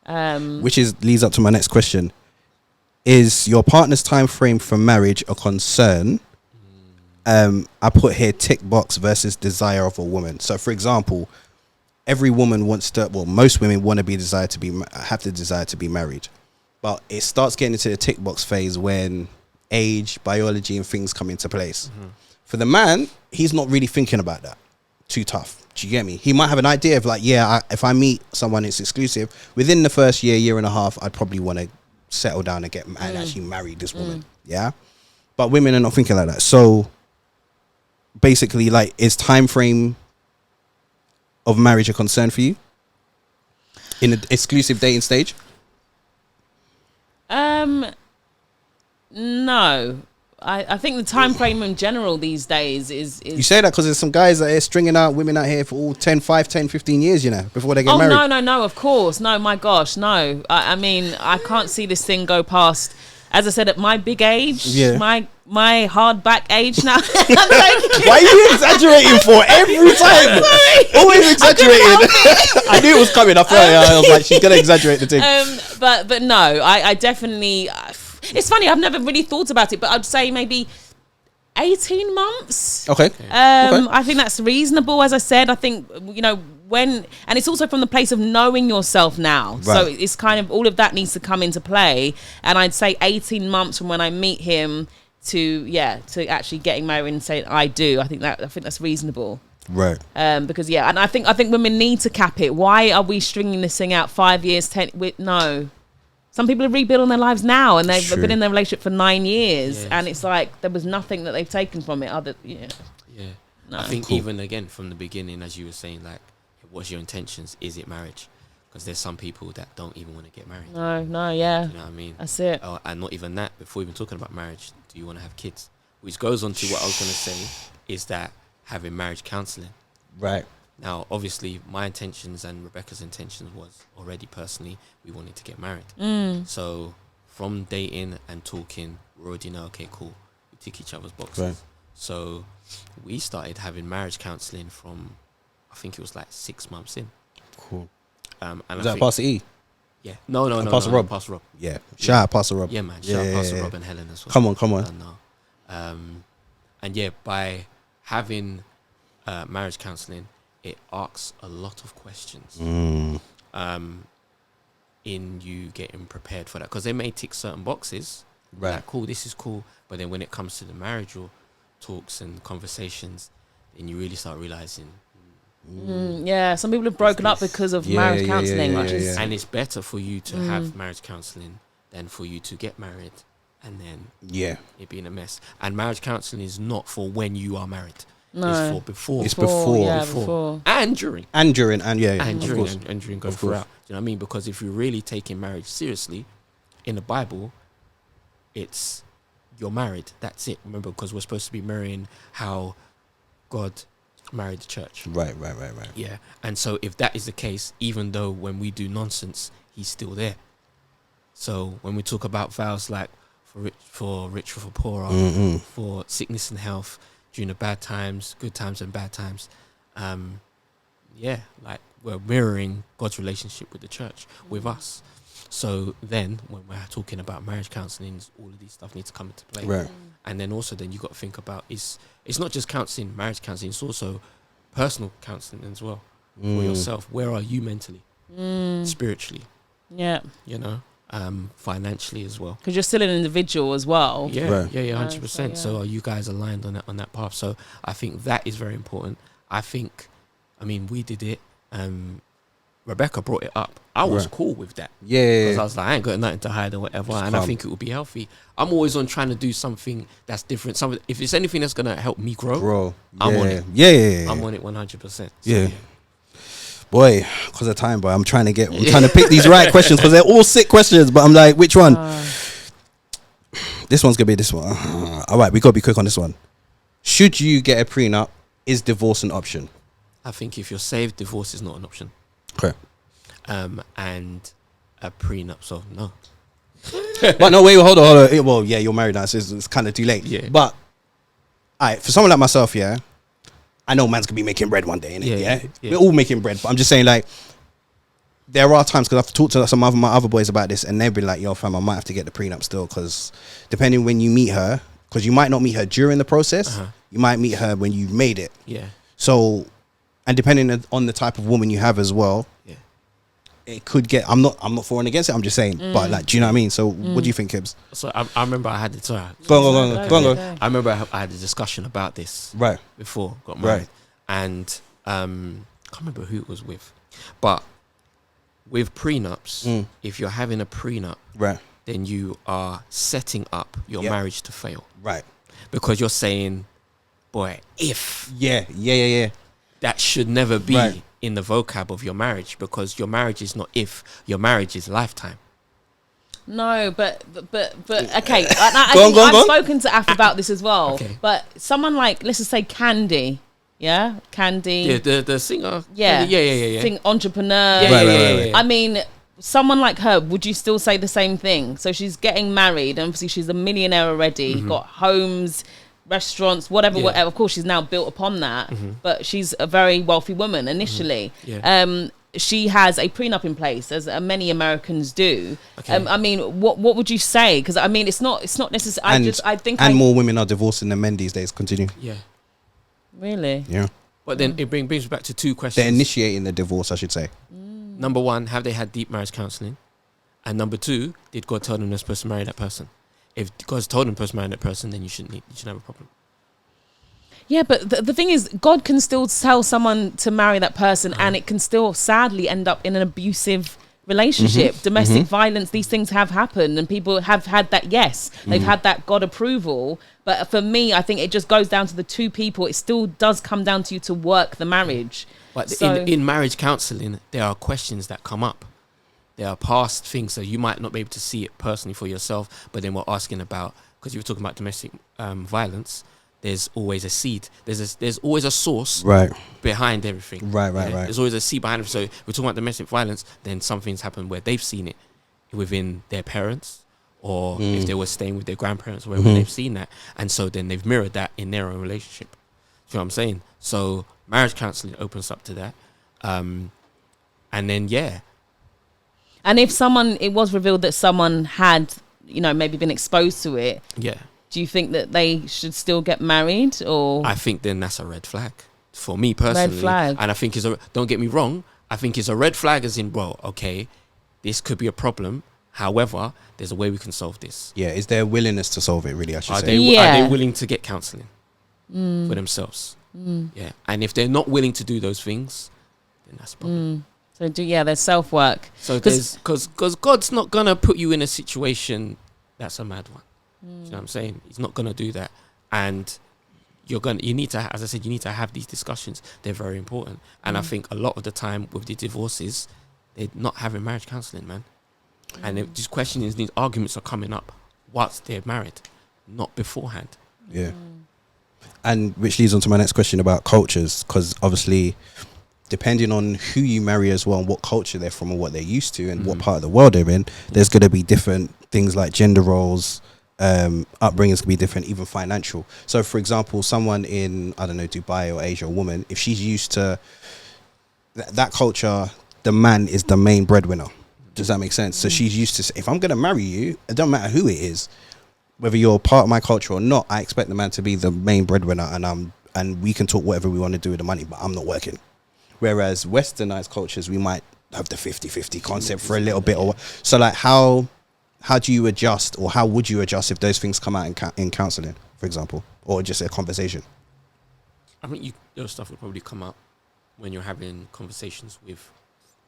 Which leads up to my next question: is your partner's time frame for marriage a concern? I put here tick box versus desire of a woman. So, for example, every woman wants to. Well, most women want to be desired to be have the desire to be married, but it starts getting into the tick box phase when age, biology, and things come into place. For the man, he's not really thinking about that. Too tough. Do you get me? He might have an idea of like, if I meet someone, it's exclusive. Within the first year and a half, I'd probably want to settle down and and actually marry this woman. Yeah, but women are not thinking like that. So basically, like, is time frame of marriage a concern for you in an exclusive dating stage? No. I think the time frame in general these days is You say that because there's some guys that are stringing out women out here for all 10, 5, 10, 15 years, you know, before they get married. No, of course. No, my gosh, no. I mean, I can't see this thing go past, as I said, at my big age, my hard back age now. Why are you exaggerating for every time? Always exaggerating. I knew it was coming. I was like, she's going to exaggerate the thing. But no, I definitely... It's funny, I've never really thought about it, but I'd say maybe 18 months. Okay. I think that's reasonable. As I said, I think, and it's also from the place of knowing yourself now. Right. So it's kind of, all of that needs to come into play. And I'd say 18 months from when I meet him to actually getting married and saying I do. I think that's reasonable. Right. Because and I think women need to cap it. Why are we stringing this thing out 5 years, 10? No. Some people are rebuilding their lives now, and they've been in their relationship for 9 years, and it's like there was nothing that they've taken from it. No. I think even again from the beginning, as you were saying, like, what's your intentions? Is it marriage? Because there's some people that don't even want to get married. No, yeah. You know what I mean? That's it. Oh, and not even that. Before even talking about marriage, do you want to have kids? Which goes on to what I was going to say, is that having marriage counselling. Right. Now, obviously, my intentions and Rebecca's intentions was already personally, we wanted to get married. So from dating and talking, we already know, okay, cool, we tick each other's boxes. Right. So we started having marriage counselling from, I think it was like 6 months in. Cool. And Is that Pastor E? Yeah. No, Pastor Rob? Pastor Rob. Yeah. Shout out Pastor Rob. Yeah, man. Shout out Pastor Rob and Helen as well. Come on. And yeah, by having marriage counselling, it asks a lot of questions in you getting prepared for that, because they may tick certain boxes. Right. Like, cool, this is cool. But then when it comes to the marital talks and conversations, then you really start realising. Some people have broken up because of marriage counselling. And it's better for you to have marriage counselling than for you to get married and then it being a mess. And marriage counselling is not for when you are married. No. It's for before. It's before. Before. And during. And during And during go Of course. throughout. Do you know what I mean? Because if you're really taking marriage seriously, in the Bible, it's you're married. That's it. Remember, because we're supposed to be marrying how God married the church. Right. Yeah. And so if that is the case, even though when we do nonsense, he's still there. So when we talk about vows like for rich or for poor, or for sickness and health, during the bad times, good times and bad times, like we're mirroring God's relationship with the church, with us. So then when we're talking about marriage counselling, all of these stuff needs to come into play. Right. And then also then you got to think about, it's not just counselling, marriage counselling, it's also personal counselling as well for yourself. Where are you mentally, spiritually, financially as well? Because you're still an individual as well. 100%. So are you guys aligned on that path? So I think that is very important. We did it. Rebecca brought it up. I was cool with that. Because I was like, I ain't got nothing to hide or whatever. And I think it would be healthy. I'm always on trying to do something that's different. If it's anything that's going to help me grow, I'm on it. Yeah. I'm on it 100%. So, yeah. Boy, because of time, boy, I'm trying to pick these right questions because they're all sick questions. But I'm like, which one? This one's gonna be this one. All right, we gotta be quick on this one. Should you get a prenup? Is divorce an option? I think if you're saved, divorce is not an option. Okay. And a prenup, so no. But no, wait, hold on. Well, yeah, you're married now, so it's kind of too late. Yeah. But, alright, for someone like myself, yeah, I know man's gonna be making bread one day, innit? Yeah. We're all making bread, but I'm just saying, like, there are times, because I've talked to some of my other boys about this, and they've been like, yo, fam, I might have to get the prenup still, because depending when you meet her, because you might not meet her during the process, you might meet her when you've made it. Yeah. So, and depending on the type of woman you have as well, it could get. I'm not for and against it. I'm just saying, but like, do you know what I mean? So, what do you think, Kibbs? So I remember I had it. Sorry. Go on. I remember I had a discussion about this before I got married, and I can't remember who it was with, but with prenups, if you're having a prenup, then you are setting up your marriage to fail, because you're saying, boy, if that should never be in the vocab of your marriage, because your marriage is not if, your marriage is lifetime. No, but okay. I've spoken to Af about this as well. Okay. But someone like, let's just say Candy, Candy, the singer, yeah, sing entrepreneur. Yeah. I mean, someone like her, would you still say the same thing? So she's getting married, and obviously she's a millionaire already, got homes, restaurants, whatever. Of course, she's now built upon that, but she's a very wealthy woman initially. She has a prenup in place, as many Americans do. I mean, what would you say? Because I mean, it's not necessarily. I think more women are divorcing than men these days. Continue. Yeah. Really? Yeah. But then it brings me back to two questions. They're initiating the divorce, I should say. Number one, have they had deep marriage counselling? And number two, did God tell them they're supposed to marry that person? If God's told them to marry that person, then you shouldn't have a problem. Yeah, but the thing is, God can still tell someone to marry that person, and it can still sadly end up in an abusive relationship, domestic violence. These things have happened, and people have had that. Yes, they've had that God approval. But for me, I think it just goes down to the two people. It still does come down to you to work the marriage. But in marriage counselling, there are questions that come up. There are past things, so you might not be able to see it personally for yourself, but then we're asking about, because you were talking about domestic violence, there's always a seed. There's always a source behind everything. Right. There's always a seed behind it. So we're talking about domestic violence, then something's happened where they've seen it within their parents, or if they were staying with their grandparents, or wherever they've seen that. And so then they've mirrored that in their own relationship. You know what I'm saying? So marriage counselling opens up to that. And then, and if it was revealed that someone had, maybe been exposed to it. Yeah. Do you think that they should still get married, or? I think then that's a red flag for me personally. Red flag. And I think don't get me wrong, I think it's a red flag as in, well, okay, this could be a problem. However, there's a way we can solve this. Yeah. Is there a willingness to solve it, really, I should say? Are they willing to get counselling for themselves? Yeah. And if they're not willing to do those things, then that's a problem. So there's self-work. So because God's not going to put you in a situation that's a mad one. Do you know what I'm saying? He's not going to do that. And you need to, as I said, you need to have these discussions. They're very important. And I think a lot of the time with the divorces, they're not having marriage counselling, man. And these questions, these arguments are coming up whilst they're married, not beforehand. Yeah. And which leads on to my next question about cultures, because obviously, depending on who you marry as well, and what culture they're from, and what they're used to, and what part of the world they're in, there's going to be different things like gender roles, upbringings can be different, even financial. So, for example, someone in, I don't know, Dubai or Asia, a woman, if she's used to that culture, the man is the main breadwinner. Does that make sense? So she's used to, if I'm going to marry you, it don't matter who it is, whether you're part of my culture or not, I expect the man to be the main breadwinner, and we can talk whatever we want to do with the money, but I'm not working. Whereas westernized cultures, we might have the 50-50 concept for a little bit. So like how do you adjust, or how would you adjust if those things come out in counselling, for example, or just a conversation? I think those stuff would probably come up when you're having conversations with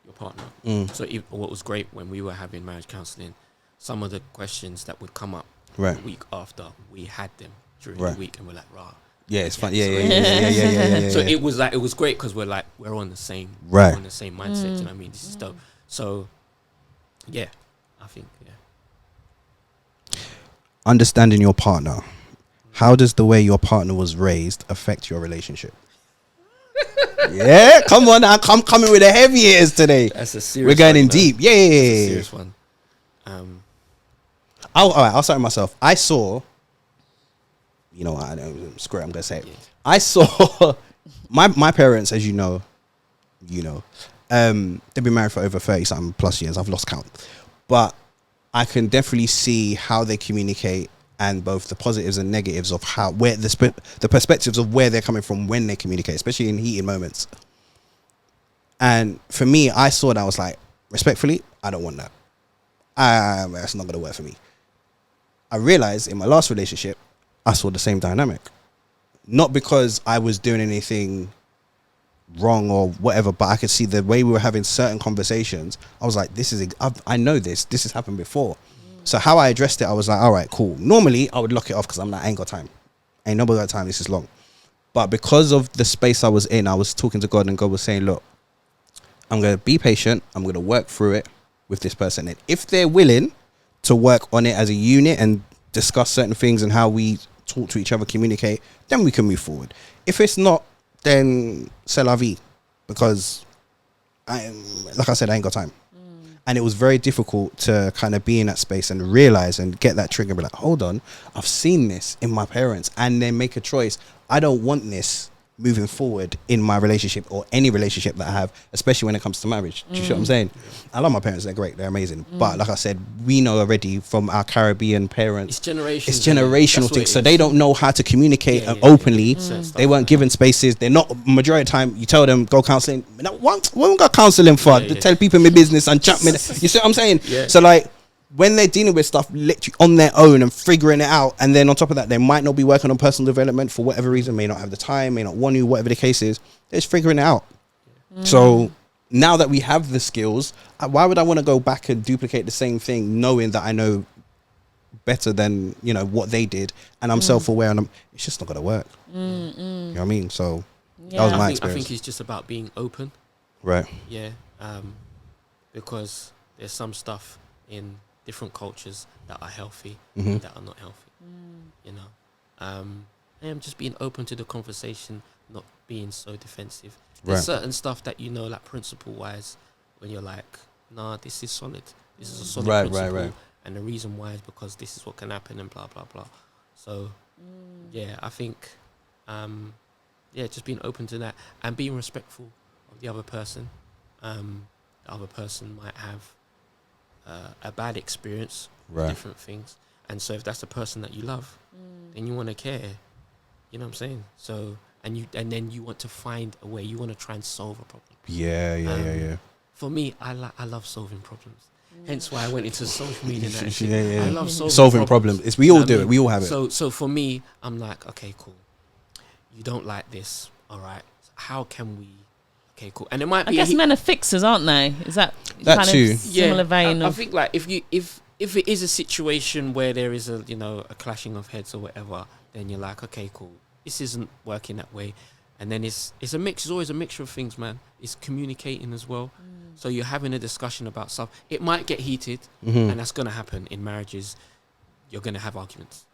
your partner. So what was great when we were having marriage counselling, some of the questions that would come up the week after, we had them during the week, and we're like, rah. Yeah, it's fun. Yeah. So it was great because we're on the same, we're on the same mindset. You know what I mean? This is dope. So, yeah, I think understanding your partner. How does the way your partner was raised affect your relationship? Yeah, come on, I'm coming with the heavy hitters today. That's a serious. We're going one, in man. deep. Yeah. That's a serious one. All right, I'll start with myself. I saw, you know what, screw it, I'm going to say it. Yeah. I saw my parents, as you know, they've been married for over 30-something plus years. I've lost count. But I can definitely see how they communicate and both the positives and negatives of where the perspectives of where they're coming from when they communicate, especially in heated moments. And for me, I saw that, I was like, respectfully, I don't want that. That's not going to work for me. I realized in my last relationship, I saw the same dynamic. Not because I was doing anything wrong or whatever, but I could see the way we were having certain conversations. I was like, I know this has happened before. So how I addressed it, I was like, all right, cool. Normally I would lock it off because I'm like, I ain't got time. Ain't nobody got time, this is long. But because of the space I was in, I was talking to God, and God was saying, look, I'm going to be patient. I'm going to work through it with this person. And if they're willing to work on it as a unit and discuss certain things and how we talk to each other, communicate, then we can move forward. If it's not, then c'est la vie, because like I said, I ain't got time. And it was very difficult to kind of be in that space and realize and get that trigger and be like, hold on, I've seen this in my parents, and then make a choice. I don't want this moving forward in my relationship or any relationship that I have, especially when it comes to marriage. Do you see what I'm saying? I love my parents. They're great. They're amazing. But like I said, we know already from our Caribbean parents, It's generational. it's generational things. So they don't know how to communicate openly. They weren't given spaces. They're not, majority of the time, you tell them, go counselling. What we got counselling for? To tell people my business and chat me. You see what I'm saying? Yeah. So like, when they're dealing with stuff literally on their own and figuring it out, and then on top of that, they might not be working on personal development for whatever reason, may not have the time, may not want to, whatever the case is, they're just figuring it out. So now that we have the skills, why would I want to go back and duplicate the same thing, knowing that I know better than, you know, what they did, and I'm self-aware, and it's just not going to work. You know what I mean? So that was my experience. I think it's just about being open. Right. Yeah. Because there's some stuff in different cultures that are healthy and that are not healthy. You know, and just being open to the conversation, not being so defensive. There's certain stuff that, you know, like principle wise, when you're like, nah, this is solid. This is a solid principle. And the reason why is because this is what can happen and blah blah blah. So yeah, I think just being open to that and being respectful of the other person. The other person might have a bad experience with different things, and so if that's the person that you love, then you want to care. You know what I'm saying? So and then you want to find a way. You want to try and solve a problem. Yeah. For me, I love solving problems. Hence why I went into social media. I love solving problems. We all do it. We all have it. So for me, I'm like, okay, cool. You don't like this, all right? How can we? Okay, cool. And it might be. I guess men are fixers, aren't they? Is that kind too? Of similar vein? I think like if it is a situation where there is a a clashing of heads or whatever, then you're like, okay, cool. This isn't working that way, and then it's a mix. It's always a mixture of things, man. It's communicating as well. So you're having a discussion about stuff. It might get heated, and that's gonna happen in marriages. You're gonna have arguments.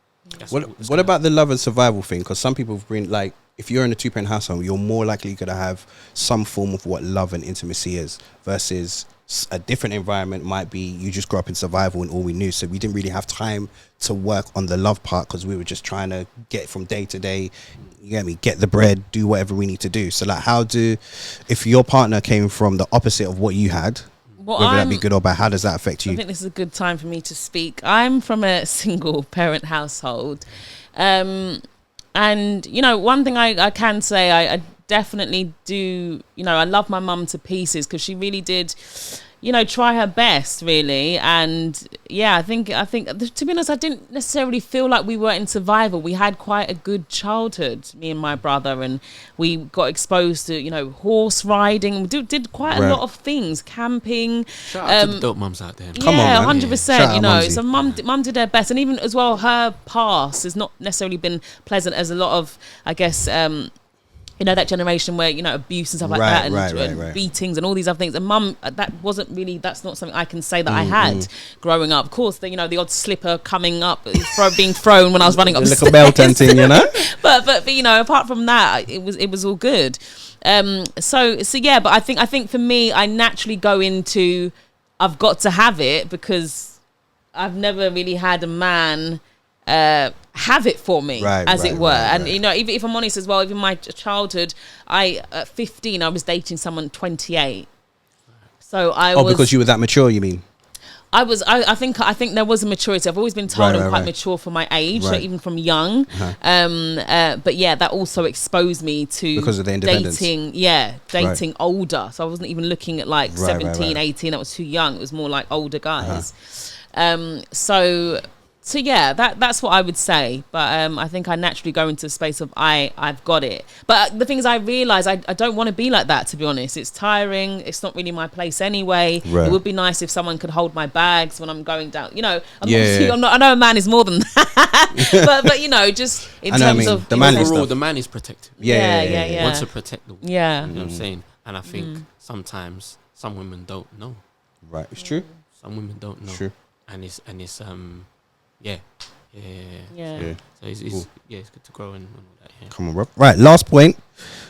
What about the love and survival thing? Because some people bring, like, if you're in a 2-parent household, you're more likely going to have some form of what love and intimacy is, versus a different environment might be you just grew up in survival and all we knew, so we didn't really have time to work on the love part because we were just trying to get from day to day, you get me, get the bread, do whatever we need to do. So like, if your partner came from the opposite of what you had, whether that be good or bad, how does that affect you? I think this is a good time for me to speak. I'm from a single parent household. And, you know, one thing I can say, I definitely do, you know, I love my mum to pieces because she really did, you know, try her best, really. And yeah, I think to be honest, I didn't necessarily feel like we were in survival. We had quite a good childhood, me and my brother, and we got exposed to, you know, horse riding. We did quite a lot of things, camping. Shout out to the dope mums out there. Come on, 100%. You know, so mum did her best, and even as well, her past has not necessarily been pleasant, as a lot of, I guess, you know, that generation where, you know, abuse and stuff like that, and beatings and all these other things. And mum, that's not something I can say that I had growing up. Of course, the odd slipper coming up, being thrown when I was running upstairs. Like a bell tenting, you know? but you know, apart from that, it was all good. So yeah, but I think for me, I naturally go into, I've got to have it because I've never really had a man have it for me, as it were. And you know, if I'm honest as well, even my childhood, at 15 I was dating someone 28. So I was, because you were that mature, you mean? I think there was a maturity. I've always been told I'm quite mature for my age, so even from young. But yeah, that also exposed me to because of the independence. Dating older. So I wasn't even looking at like 17, 18. That was too young. It was more like older guys. So yeah, that's what I would say. But I think I naturally go into a space of I've got it. But the thing is, I realise I don't want to be like that, to be honest. It's tiring. It's not really my place anyway. It would be nice if someone could hold my bags when I'm going down. You know, I know a man is more than that. but you know, just in terms of the man is protective. Yeah. Wants to protect the woman. Yeah. You know what I'm saying? And I think sometimes some women don't know. Right, it's true. Some women don't know. True. And it's Yeah. So it's cool. It's good to grow and all that. Yeah. Come on, bro. Right, last point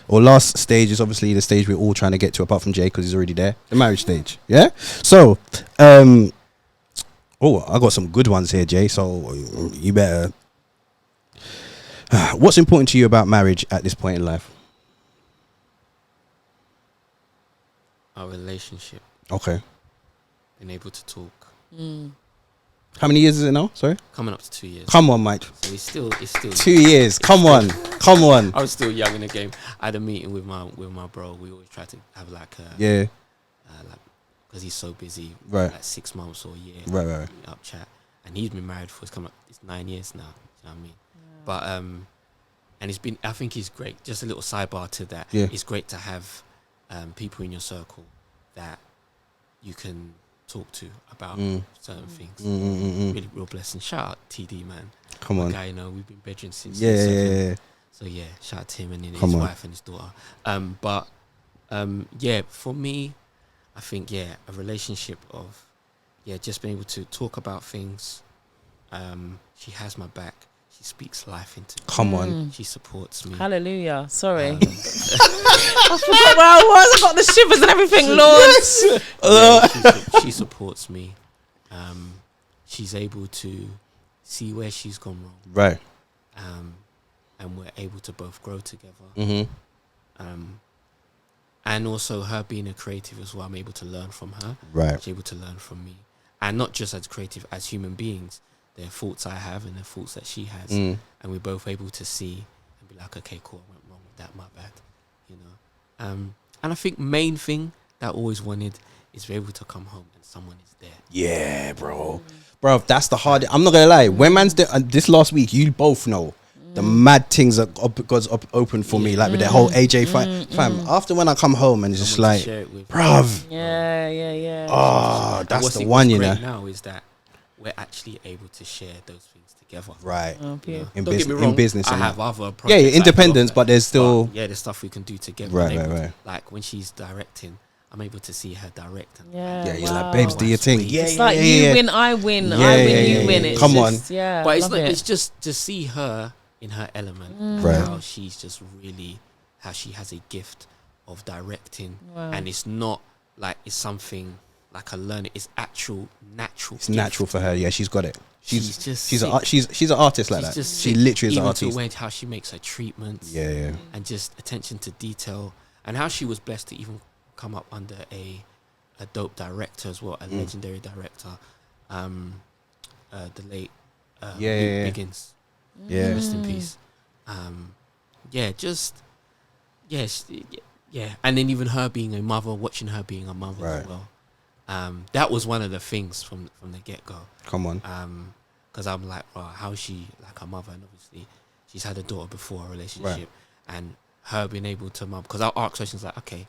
or last stage is obviously the stage we're all trying to get to, apart from Jay because he's already there. The marriage stage. Yeah. So, I got some good ones here, Jay. So you better. What's important to you about marriage at this point in life? Our relationship. Okay. Being able to talk. How many years is it now? Sorry? Coming up to 2 years. Come on, Mike. So it's still 2 years. Come on. I was still young in the game. I had a meeting with my bro. We always try to have like because he's so busy. Right. Like 6 months or a year. Right. Up chat. And he's been married for, it's 9 years now. You know what I mean? Yeah. But and I think it's great. Just a little sidebar to that. Yeah. It's great to have people in your circle that you can talk to about certain things. Really real blessing. Shout out TD, man. Come on. Guy, you know, we've been bedroom since. Yeah. So yeah, shout out to him and his wife and his daughter. For me, I think a relationship of just being able to talk about things. She has my back. She speaks life into me. Come on. She supports me. Hallelujah. Sorry. I forgot where I was. I got the shivers and everything, Lord. She supports me. She's able to see where she's gone wrong. Right. And we're able to both grow together. And also her being a creative as well, I'm able to learn from her. Right. She's able to learn from me. And not just as creative, as human beings. There are faults I have and the faults that she has. And we're both able to see and be like, okay, cool, I went wrong with that, my bad. You know? And I think main thing that I always wanted is to be able to come home and someone is there. Yeah, bro. Bro, that's the hard. I'm not gonna lie. When man's this last week, you both know the mad things that God's open for me, like with the whole AJ fight. Fam, after when I come home and it's just like, bruv. Yeah. Oh, that's the one, you know. Now is that we're actually able to share those things together. Right. Okay. In business. I have other projects. Yeah, independence, but there's still... But there's stuff we can do together. Right. Like when she's directing, I'm able to see her direct. You're like, babes, do your thing. It's like you win, I win. I win, you win. It's Come on. Yeah, but it's just to see her in her element. Right. How she's just really... How she has a gift of directing. Wow. And it's not like it's something... Like I learn it, it's natural. It's natural for her. Yeah, she's got it. She's an artist like that. She literally is an artist. Even to how she makes her treatments. Yeah. And just attention to detail, and how she was blessed to even come up under a dope director as well, a legendary director. The late Luke Biggins. Yeah. Rest in peace. And then even her being a mother, watching her being a mother as well. That was one of the things from the get-go. Come on. Because I'm like, how is she like her mother? And obviously, she's had a daughter before a relationship. And her being able to mom, because I'll ask questions like, okay,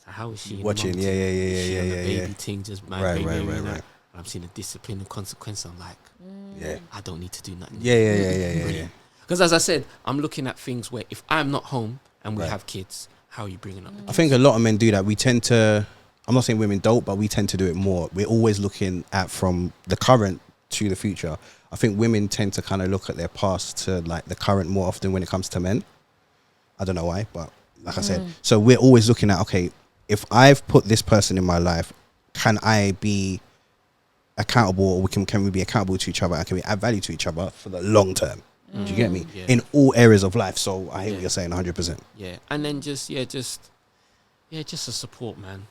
so how is she watching? Yeah. Baby thing, just right. And I'm seeing the discipline and consequence. I'm like, I don't need to do nothing. Yeah. Because as I said, I'm looking at things where if I'm not home and we have kids, how are you bringing up? I think a lot of men do that. We tend to. I'm not saying women don't, but we tend to do it more. We're always looking at from the current to the future. I think women tend to kind of look at their past to like the current more often when it comes to men. I don't know why, but like I said. So we're always looking at, okay, if I've put this person in my life, can I be accountable, or can we be accountable to each other, and can we add value to each other for the long term? Do you get me? Yeah. In all areas of life. So I hear what you're saying 100%. Yeah, and then just a support, man.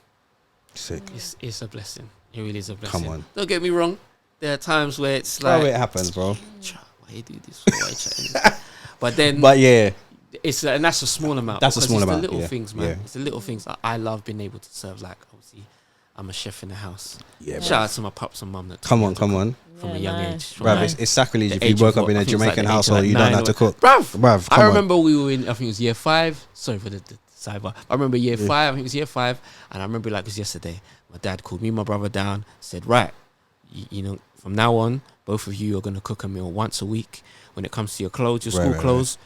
Sick. It's a blessing. It really is a blessing. Come on. Don't get me wrong. There are times where it's like, it happens, bro. Why you do this for? Why you chatting this? But then, yeah, it's and that's a small amount. That's a small amount. It's the little things, man. Yeah. It's the little things. I love being able to serve. Like, obviously, I'm a chef in the house. Yeah, Shout out to my pops and mum that come taught me on, how to come cook on. from a young age. Bruv, it's sacrilege The if you age woke of up in what? a I think it's like Jamaican the age of household, like you don't know 9 how to or- cook. Bruv, Come I on. remember we were in, I think it was year 5. Sorry for the cyber. I remember year 5. I think it was year 5. And I remember like it was yesterday. My dad called me and my brother down, said, right, you know, from now on, both of you are going to cook a meal once a week. When it comes to your clothes, your school clothes,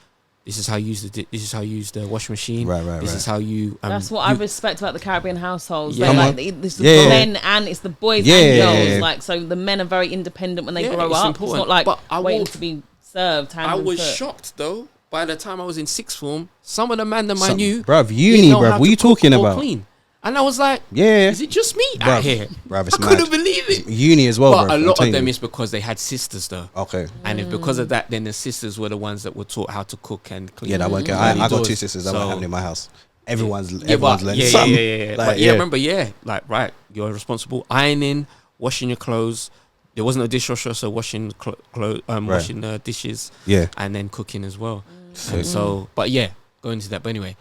this is how you use the washing machine. This is how you. That's what I respect about the Caribbean households. Yeah. Like, it's the men and it's the boys and girls. Like, so the men are very independent when they grow up. Important. It's not like But waiting to be served. I was shocked though. By the time I was in sixth form, some of the man that I knew, bruv, uni, bruv, what are you talking about? Clean. And I was like, yeah, is it just me out here? Bruv, it's I couldn't believe it. Uni as well, but bruv, a lot of them is because they had sisters though. Okay. And if because of that, then the sisters were the ones that were taught how to cook and clean. Yeah, that won't get. I got 2 sisters that won't happen in my house. Everyone's learned something. Yeah. Like, but yeah, remember, like, right, you're responsible. Ironing, washing your clothes. There wasn't a dishwasher, so washing washing dishes. Yeah. And then cooking as well. And so, but yeah, going into that. But anyway,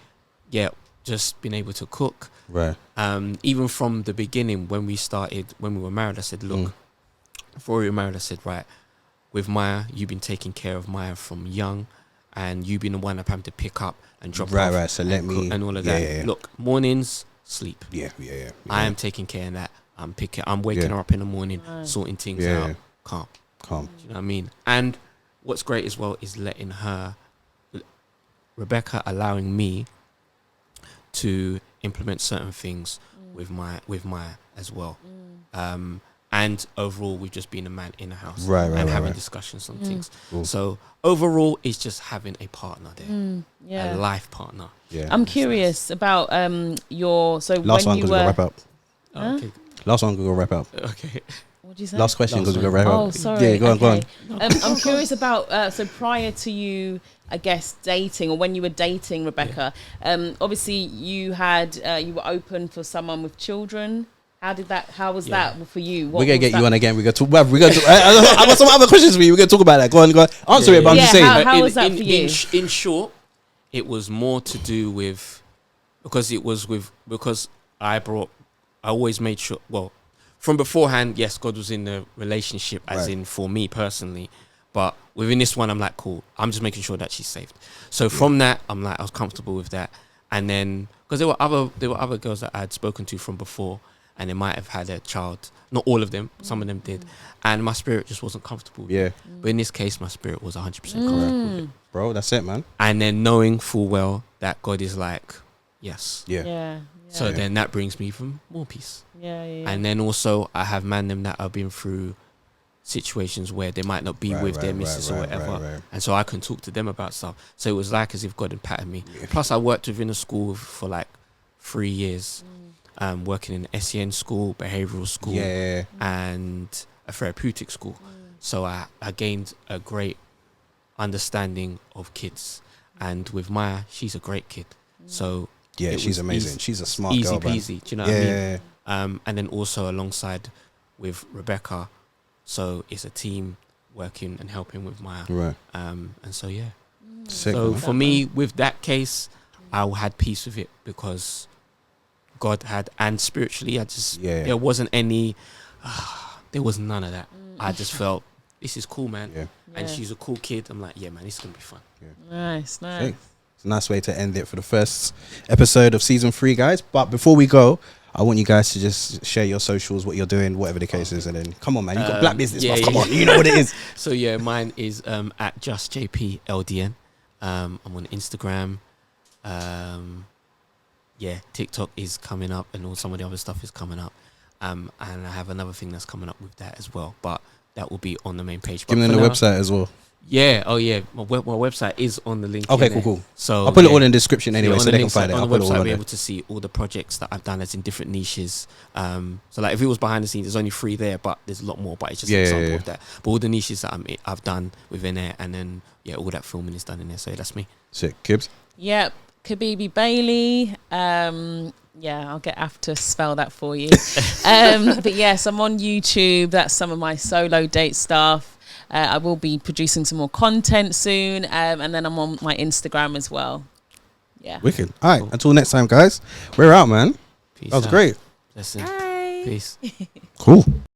yeah, just being able to cook. Right. Even from the beginning, when we were married, I said, look, before we were married, I said, right, with Maya, you've been taking care of Maya from young, and you've been the one I'm having to pick up and drop off. Right. So let me and all of that. Yeah. Look, mornings, sleep. Yeah. I am taking care of that. I'm waking her up in the morning, sorting things out. Calm. Do you know what I mean? And what's great as well is letting Rebecca allowing me to implement certain things with Maya as well. And overall, we've just been a man in a house and having discussions on things. Cool. So overall, it's just having a partner there, a life partner. Yeah. I'm curious about your. So last when one you because were we'll wrap up. Okay. Last one because we'll wrap up. Okay. What did you say? Last question because we'll wrap up. Oh, sorry. Yeah, go on. I'm curious about. So prior to you, I guess, dating, or when you were dating Rebecca, obviously you were open for someone with children. How was that for you? We're gonna get you on again. We're gonna talk. I got some other questions for you. We're gonna talk about that. Go on. Answer it. But I'm just saying. How was that for you? In short, it was more to do with because I always made sure. Well, from beforehand, yes, God was in the relationship, as in for me personally. But within this one, I'm like, cool. I'm just making sure that she's saved. So from that, I'm like, I was comfortable with that. And then because there were other girls that I had spoken to from before, and they might have had a child. Not all of them. Some of them did. And my spirit just wasn't comfortable with it. But in this case, my spirit was 100% comfortable with it. Bro, that's it, man. And then knowing full well that God is like, yes. Yeah. So then that brings me even more peace. Yeah. And then also I have them that have been through situations where they might not be with their missus or whatever. And so I can talk to them about stuff. So it was like as if God had patted me. Plus I worked within a school for like 3 years. Working in an SEN school, behavioural school, and a therapeutic school. So I gained a great understanding of kids. And with Maya, she's a great kid. So she's amazing. She's a smart easy girl, peasy. Do you know what I mean? And then also alongside with Rebecca, so it's a team working and helping with Maya. Right. And so Sick, so man. for me, with that case, I had peace with it because God had, and spiritually, I just there wasn't any, there was none of that. I just felt this is cool, man. And she's a cool kid. I'm like, man, this is gonna be fun. Nice. Sick. It's a nice way to end it for the first episode of season 3, guys. But before we go, I want you guys to just share your socials, what you're doing, whatever the case is, and then come on, man, you got black business, come on, you know what it is. So mine is at justjpldn. I'm on Instagram. TikTok is coming up, and all some of the other stuff is coming up. And I have another thing that's coming up with that as well, but that will be on the main page. Give them the website as well. Yeah. Oh, yeah. My website is on the link. Okay, in there. cool. So I'll put it all in the description anyway, on so the they can link find it. on I'll the put it all website, on be there. able to see all the projects that I've done as in different niches. So like if it was behind the scenes, there's only 3 there, but there's a lot more. But it's just an example of that. But all the niches that I've done within there, and then all that filming is done in there. So that's me. Sick. Kibbs? Yep. Kabibi Bailey. I'll get Af to spell that for you. But yes, I'm on YouTube. That's some of my solo date stuff. I will be producing some more content soon. And then I'm on my Instagram as well. Yeah. Wicked. All right. Cool. Until next time, guys. We're out, man. Peace that was out. great. Listen. Bye. Peace. Cool.